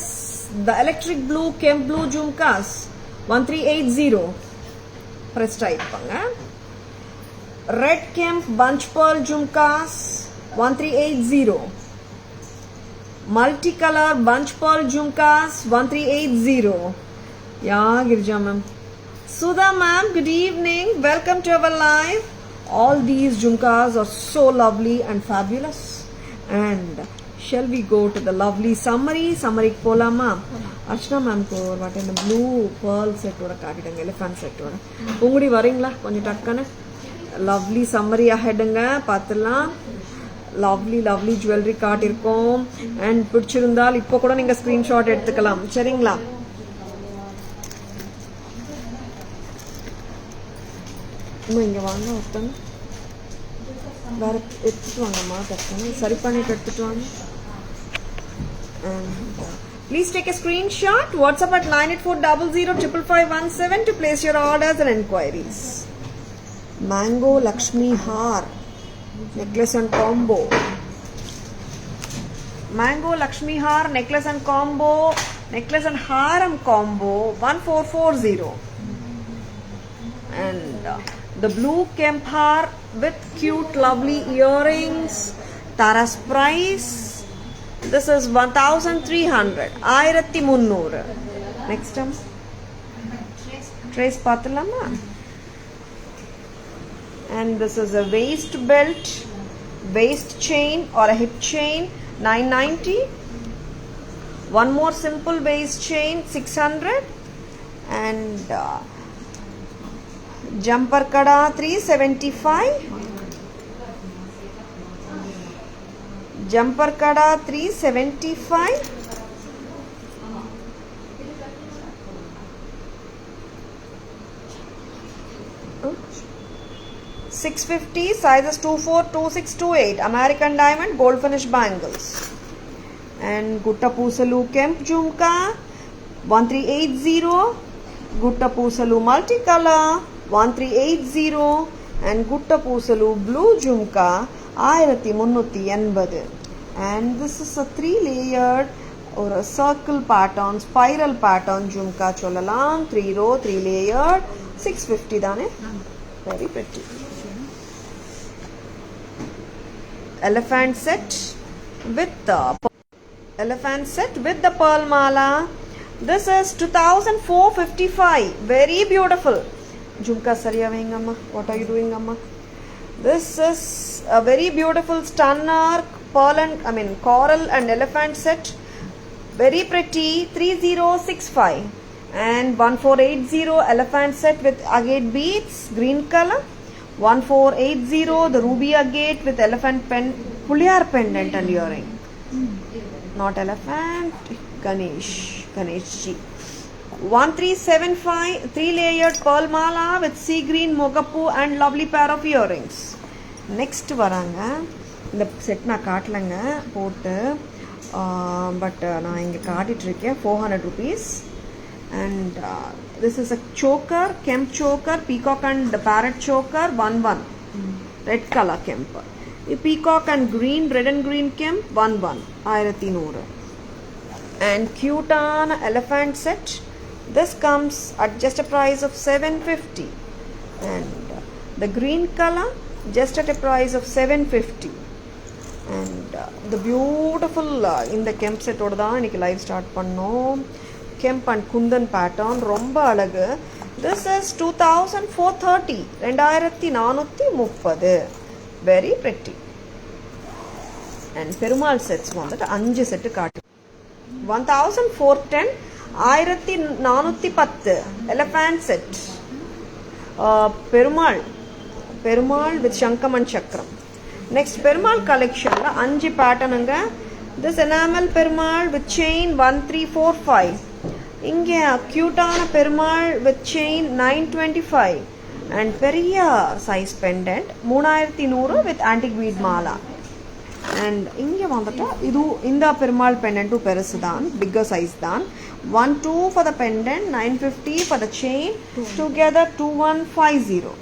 the electric blue Kemp blue jhumkas 1380. press type பங்க. Red Kemp bunch pearl jhumkas 1380. Multicolor bunch pearl jhumkas 1380. Yeah, Girija ma'am. Sudha ma'am, good evening. Welcome to our live. All these jhumkas are so lovely and fabulous. And shall we go to the lovely summary? Summary polama. Archana ma'am ko what in the blue pearl set oda kaatidanga, elephant set oda. Ungudi varingla konja takkana. Lovely summary ahedunga paathalam. Lovely jewelry காட்டிருக்கோம். And பிடிச்சிருந்தால் இப்போ கூட நீங்க screenshot எடுத்துக்கலாம். சரிங்களா? இங்க வாங்க, ஒருத்தங்க வேற எடுத்துட்டு வாங்கம்மா. டக்குன்னு சரி பண்ணிட்டு எடுத்துட்டு வாங்க. Please take a screenshot. WhatsApp at 9840055517 to place your orders and enquiries. Mango Lakshmi Har necklace and combo. Mango Lakshmi Har necklace and combo, necklace and haram combo 1440. And the blue Kemp Har with cute lovely earrings. Tara's price This is 1300. 1300. Next time. Trace paathalama. And this is a waist belt, waist chain or a hip chain, 990. One more simple waist chain, 600. And jumper kada 375. Jumper kada 375. $650, sizes 24, 26, 28. American diamond, gold finish bangles. And Gutta Pusalu Kemp Jhumka 1380. Gutta Pusalu multicolor 1380. And Gutta Pusalu blue Jhumka 1380. And this is a 3-layered or a circle pattern, spiral pattern Jhumka cholalam. 3 row, 3 layered, 650 dane. Very pretty. Elephant set with the pearl mala. This is 2455. Very beautiful. Jhumka sariya vengamma. What are you doing, amma? This is a very beautiful stunner coral and elephant set. Very pretty. 3065 and 1480 elephant set with agate beads, green color. 1480 the ruby agate with elephant puliyar pendant and earring. Not elephant, Ganesh ji. 1375 3-layered pearl mala with sea green mogapu and lovely pair of earrings. Next varanga இந்த set நான் காட்டலங்க போட்டு but நான் இங்கே காட்டிகிட்ருக்கேன் 400 rupees. And this is a choker, kemp choker, peacock and parrot choker, 11. Red color kemp. Peacock and green, red and green kemp, 11. 1100. And Kutan elephant set. This comes at just a price of 750. And the green color just at a price of 750. And the beautiful in the kemp set oda dhaan iniki live start pannom. Kemp and Kundan pattern romba alagu. This is 2430. 2430. Very pretty. And Perumal sets vandu 5 set kaatu. 1410. 1410 elephant set. Perumal with Shankam and Chakram. Next Perumal collection la 5 pattern anga. This enamel Perumal with chain 1345. இங்கே அக்யூட்டான Perumal with chain 925 and பெரிய size pendant 3100 with antique bead Mala. And இங்கே வந்துட்டு இது இந்த பெருமாள் பெண்டன்ட்டும் பெருசு தான், bigger size தான். 12 for the pendant, 950 for the chain, together 2150.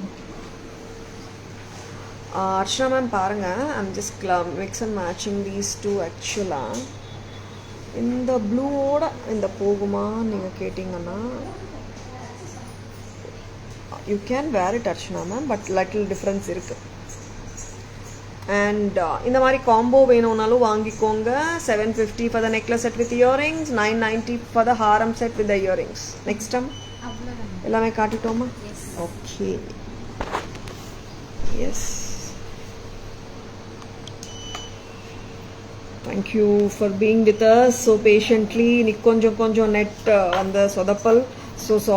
Archana ma'am பாருங்க, I'm just mix and matching these two. ஆக்சுவலாக இந்த ப்ளூவோட இந்த போகுமான்னு நீங்கள் கேட்டிங்கன்னா you can wear it Archana ma'am, but little difference இருக்குது. அண்ட் இந்த மாதிரி காம்போ வேணும்னாலும் வாங்கிக்கோங்க. 750 for the necklace set with earrings, 990 for the haaram set with the earrings. Next time எல்லாமே காட்டிட்டோமா? Okay, yes. Thank you for being with us so patiently. Konjam net on the sodapal. So sorry.